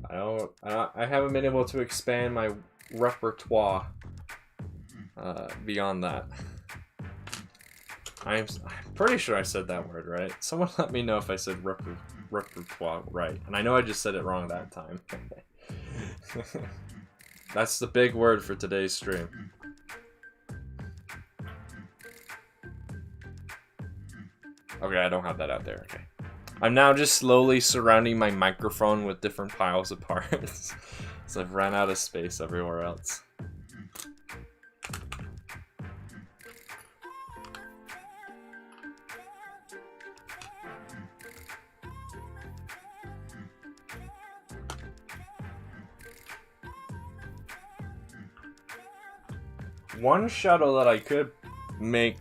I I haven't been able to expand my repertoire beyond that. I'm pretty sure I said that word right. Someone let me know if I said repertoire right. And I know I just said it wrong that time. That's the big word for today's stream. Okay, I don't have that out there. Okay. I'm now just slowly surrounding my microphone with different piles of parts. So I've ran out of space everywhere else. One shuttle that I could make,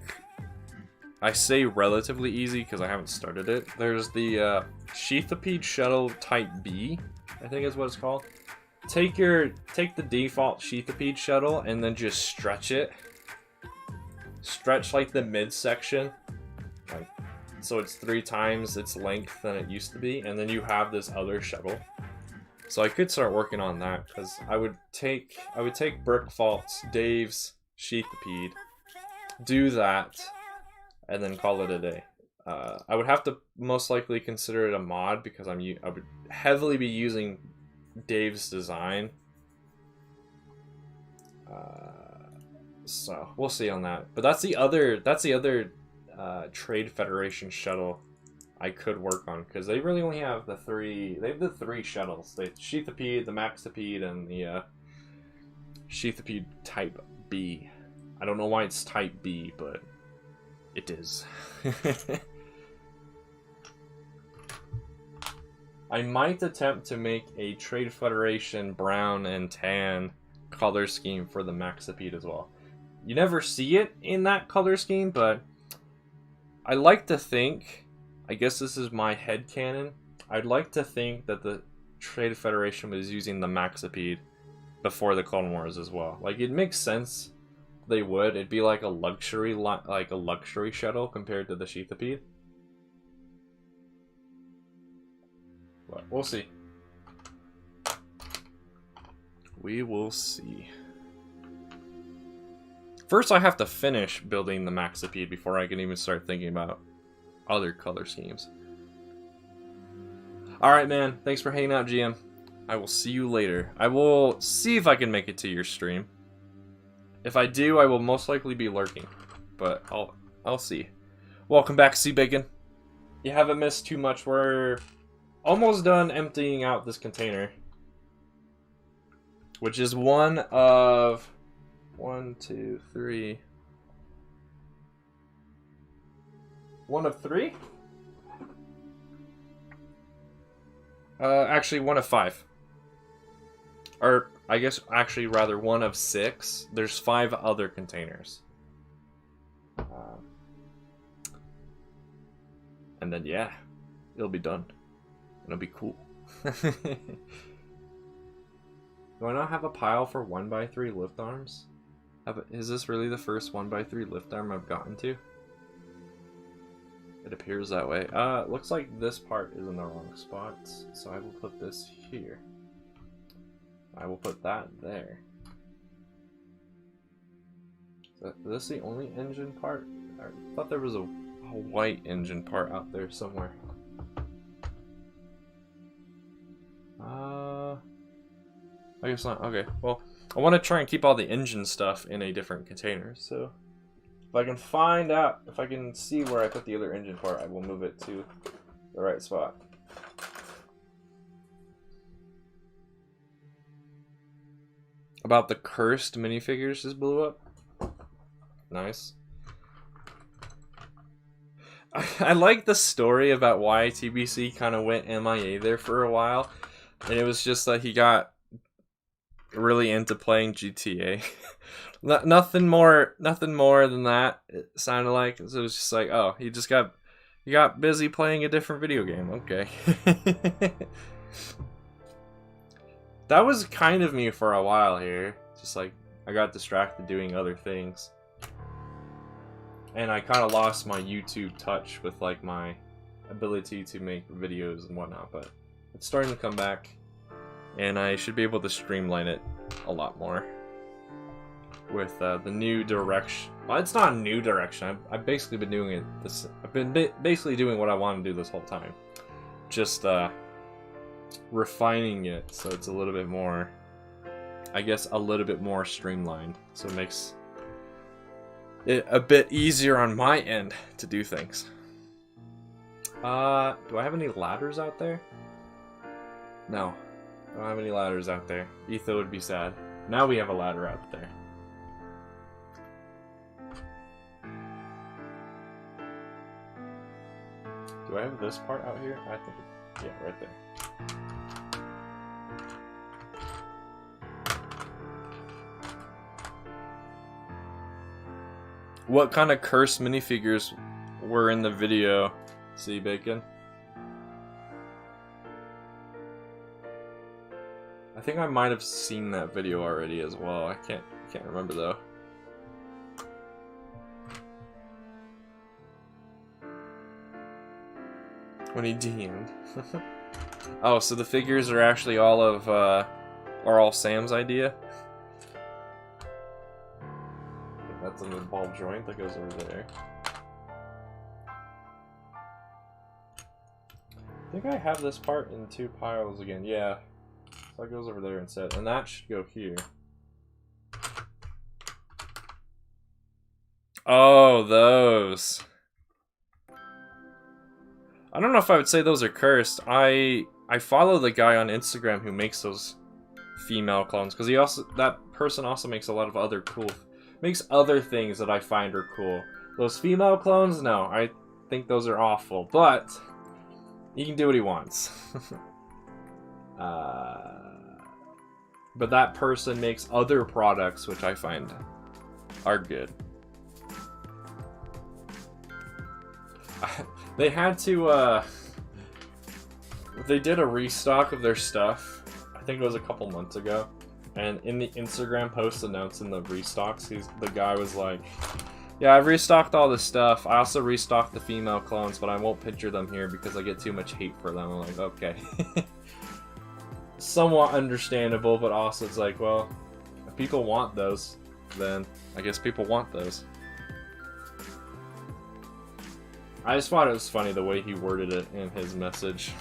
I say relatively easy because I haven't started it. There's the Sheathipede shuttle type B, I think is what it's called. Take the default Sheathipede shuttle and then just stretch it. Stretch like the midsection, like so it's 3 times its length than it used to be, and then you have this other shuttle. So I could start working on that because I would take Brickfault's, Dave's Sheathipede, do that, and then call it a day. I would have to most likely consider it a mod because I would heavily be using Dave's design. So we'll see on that. But that's the other Trade Federation shuttle I could work on because they really only have the 3. They have the 3 shuttles: the Sheathipede, the Maxipede, and the Sheathipede Type B. I don't know why it's Type B, but it is. I might attempt to make a Trade Federation brown and tan color scheme for the Maxipede as well. You never see it in that color scheme, but I like to think, I guess this is my headcanon, I'd like to think that the Trade Federation was using the Maxipede before the Clone Wars as well. Like, it makes sense they would. It'd be like a luxury shuttle compared to the Sheathipede. But we'll see. We will see. First, I have to finish building the Maxipede before I can even start thinking about other color schemes. Alright, man. Thanks for hanging out, GM. I will see you later. I will see if I can make it to your stream. If I do, I will most likely be lurking. But I'll see. Welcome back, Sea Bacon. You haven't missed too much. We're almost done emptying out this container. Which is one of... 1, 2, 3. One of 3? Actually, one of 5. Or, I guess, actually, rather, one of 6. There's 5 other containers. And then, yeah, it'll be done. It'll be cool. Do I not have a pile for 1x3 lift arms? Is this really the first 1x3 lift arm I've gotten to? It appears that way. Looks like this part is in the wrong spot, so I will put this here. I will put that there. Is this the only engine part? I thought there was a white engine part out there somewhere. I guess not. Okay, well, I want to try and keep all the engine stuff in a different container, so if I can find out, if I can see where I put the other engine part, I will move it to the right spot. About the cursed minifigures just blew up. Nice. I like the story about why TBC kind of went MIA there for a while, and it was just that he got really into playing GTA. nothing more than that, it sounded like. So it was just like, oh, he got busy playing a different video game. Okay. That was kind of me for a while here. Just like, I got distracted doing other things. And I kind of lost my YouTube touch with like my ability to make videos and whatnot, but it's starting to come back. and I should be able to streamline it a lot more with the new direction. Well, it's not a new direction. I've basically been doing it. I've been basically doing what I want to do this whole time. Just refining it so it's a little bit more, I guess, a little bit more streamlined. So it makes it a bit easier on my end to do things. Do I have any ladders out there? No. I don't have any ladders out there. Etho would be sad. Now we have a ladder out there. Do I have this part out here? I think yeah, right there. What kind of cursed minifigures were in the video? See, Bacon? I think I might have seen that video already as well. I can't remember though. When he DM'd. Oh, so the figures are actually all of are all Sam's idea? That's an involved joint that goes over there. I think I have this part in 2 piles again. Yeah. So that goes over there instead. And that should go here. Oh, those. I don't know if I would say those are cursed. I follow the guy on Instagram who makes those female clones, because that person also makes a lot of other makes other things that I find are cool. Those female clones, no, I think those are awful, but he can do what he wants. But that person makes other products which I find are good. They had to, they did a restock of their stuff, I think it was a couple months ago, and in the Instagram post announcing the restocks, the guy was like, yeah, I've restocked all this stuff, I also restocked the female clones, but I won't picture them here because I get too much hate for them. I'm like, okay. Somewhat understandable, but also it's like, well, if people want those, then I guess people want those. I just thought it was funny the way he worded it in his message.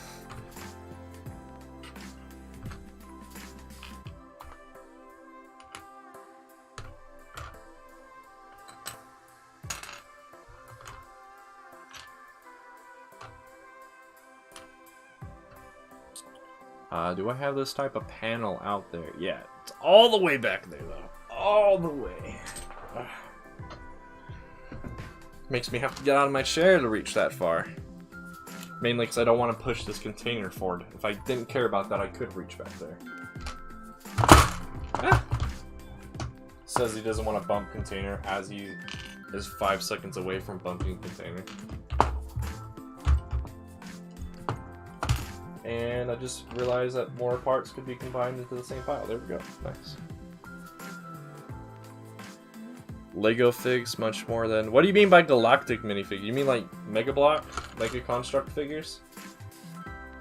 Do I have this type of panel out there? Yeah, it's all the way back there though. All the way. Makes me have to get out of my chair to reach that far. Mainly because I don't want to push this container forward. If I didn't care about that, I could reach back there. Ah. Says he doesn't want to bump container as he is 5 seconds away from bumping container. And I just realized that more parts could be combined into the same pile. There we go. Nice. Lego figs much more than... What do you mean by galactic minifig? You mean like Mega Block? Mega Construct figures?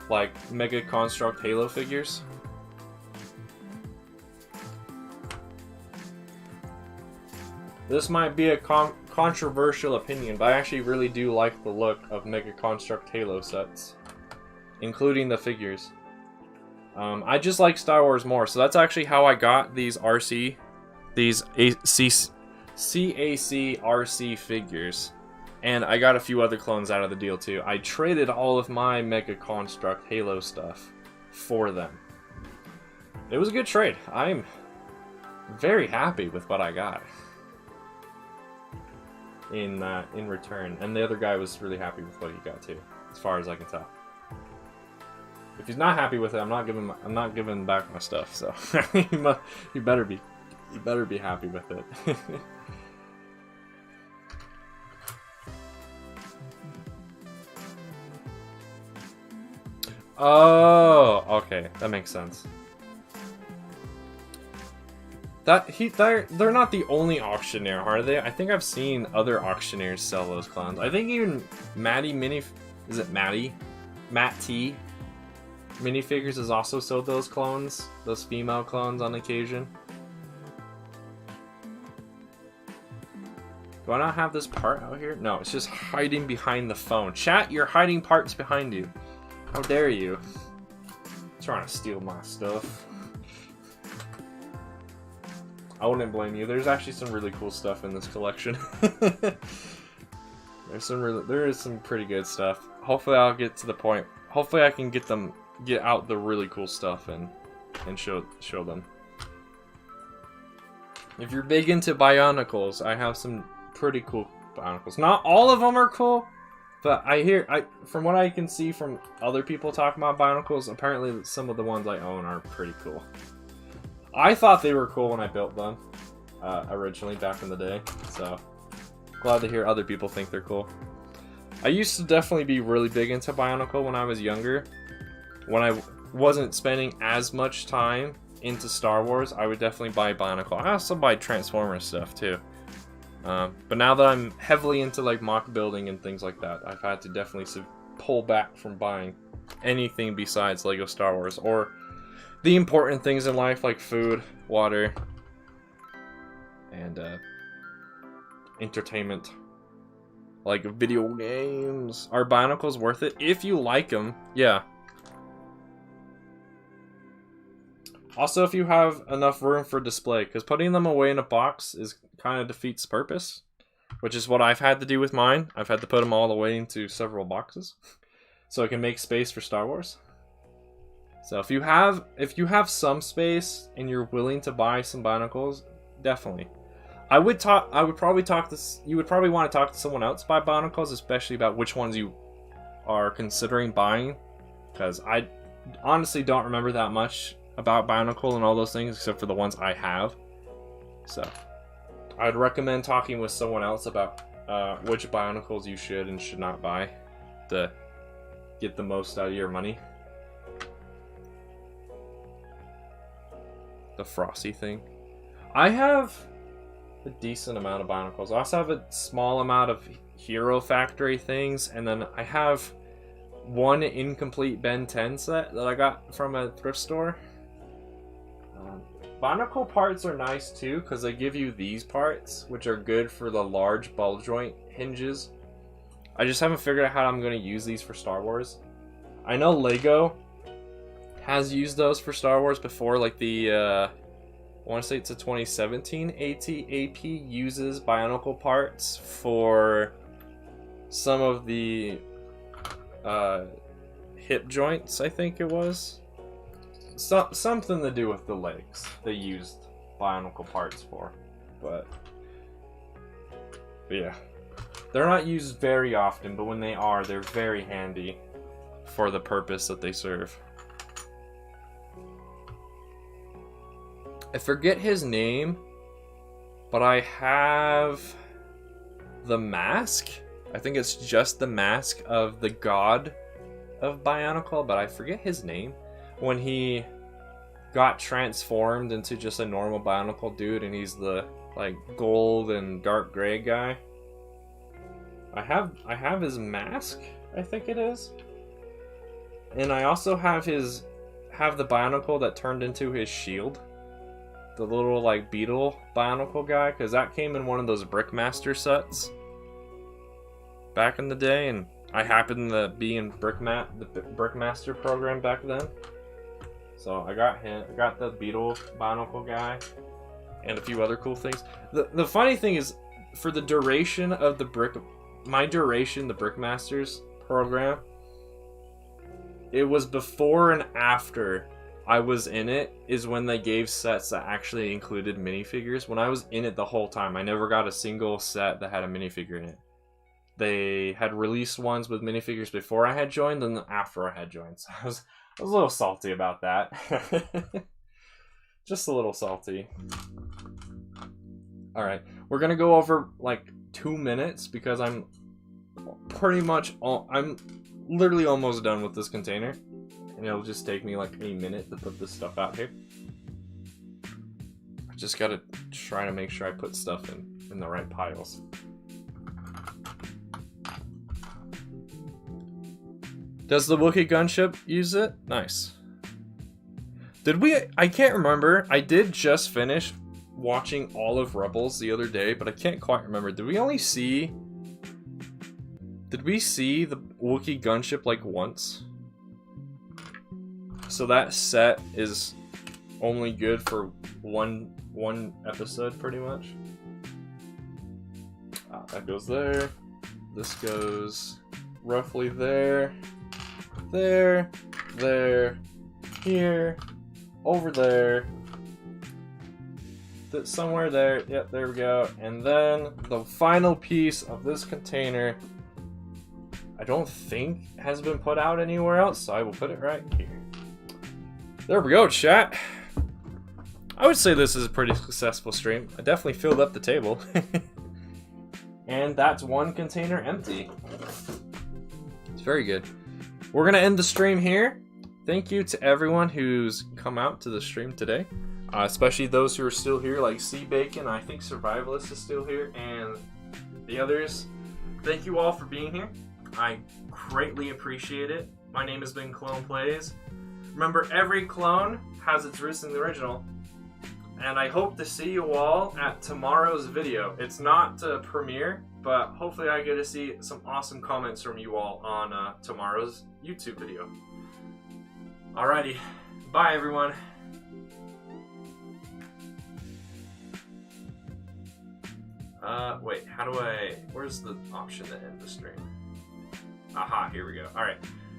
Like Mega Construct Halo figures? This might be a controversial opinion, but I actually really do like the look of Mega Construct Halo sets. Including the figures. I just like Star Wars more, so that's actually how I got these CAC RC figures. And I got a few other clones out of the deal too. I traded all of my Mega Construct Halo stuff for them. It was a good trade. I'm very happy with what I got in return. And the other guy was really happy with what he got too, as far as I can tell. If he's not happy with it, I'm not giving back my stuff. So you better be happy with it. Oh, okay, that makes sense. They're not the only auctioneer, are they? I think I've seen other auctioneers sell those clowns. I think even Maddie Mini, is it Maddie? Matt T Minifigures has also sold those clones, those female clones on occasion. Do I not have this part out here? No, it's just hiding behind the phone. Chat, you're hiding parts behind you. How dare you? Trying to steal my stuff. I wouldn't blame you. There's actually some really cool stuff in this collection. There is some pretty good stuff. Hopefully I'll get to the point. Hopefully I can get out the really cool stuff and show them. If you're big into Bionicles, I have some pretty cool Bionicles. Not all of them are cool, but from what I can see from other people talking about Bionicles, apparently some of the ones I own are pretty cool. I thought they were cool when I built them originally back in the day, so glad to hear other people think they're cool. I used to definitely be really big into Bionicle when I was younger. When I wasn't spending as much time into Star Wars, I would definitely buy Bionicle. I also buy Transformers stuff too. But now that I'm heavily into like mock building and things like that, I've had to definitely pull back from buying anything besides Lego Star Wars or the important things in life like food, water, and entertainment. Like video games. Are Bionicles worth it? If you like them, yeah. Also, if you have enough room for display, because putting them away in a box is kind of defeats the purpose, which is what I've had to do with mine. I've had to put them all away into several boxes, so I can make space for Star Wars. So if you have some space and you're willing to buy some Bionicles, definitely. You would probably want to talk to someone else about Bionicles, especially about which ones you are considering buying, because I honestly don't remember that much about Bionicle and all those things except for the ones I have. So I'd recommend talking with someone else about which Bionicles you should and should not buy to get the most out of your money. The Frosty thing. I have a decent amount of Bionicles. I also have a small amount of Hero Factory things, and then I have one incomplete Ben 10 set that I got from a thrift store. Bionicle parts are nice too, because they give you these parts, which are good for the large ball joint hinges. I just haven't figured out how I'm going to use these for Star Wars. I know Lego has used those for Star Wars before, like the, I want to say it's a 2017 AP uses Bionicle parts for some of the hip joints, I think it was. Something to do with the legs they used Bionicle parts for. But yeah. They're not used very often, but when they are, they're very handy for the purpose that they serve. I forget his name, but I have the mask. I think it's just the mask of the god of Bionicle, but I forget his name. When he got transformed into just a normal Bionicle dude, and he's the like gold and dark gray guy. I have his mask, I think it is. And I also have the Bionicle that turned into his shield. The little like beetle Bionicle guy, because that came in one of those Brickmaster sets back in the day, and I happened to be in the Brickmaster program back then. So I got him. I got the beetle Bionicle guy, and a few other cool things. The funny thing is, for the duration of the Brickmasters program, it was before and after I was in it is when they gave sets that actually included minifigures. When I was in it the whole time, I never got a single set that had a minifigure in it. They had released ones with minifigures before I had joined, and then after I had joined. So I was a little salty about that. Just a little salty. Alright, we're gonna go over like 2 minutes because I'm literally almost done with this container. And it'll just take me like a minute to put this stuff out here. I just gotta try to make sure I put stuff in the right piles. Does the Wookiee gunship use it? Nice. Did we? I can't remember. I did just finish watching all of Rebels the other day, but I can't quite remember. Did we see the Wookiee gunship like once? So that set is only good for one episode, pretty much. That goes there. This goes roughly there, there, here, over there, somewhere there. Yep, there we go. And then the final piece of this container, I don't think has been put out anywhere else, so I will put it right here. There we go, chat. I would say this is a pretty successful stream. I definitely filled up the table. And that's one container empty. It's very good. We're gonna end the stream here. Thank you to everyone who's come out to the stream today. Especially those who are still here, like Sea Bacon. I think Survivalist is still here, and the others. Thank you all for being here. I greatly appreciate it. My name has been ClonePlays. Remember, every clone has its roots in the original. And I hope to see you all at tomorrow's video. It's not a premiere, but hopefully I get to see some awesome comments from you all on tomorrow's YouTube video. Alrighty, bye everyone. Wait, where's the option to end the stream? Aha, here we go. Alright.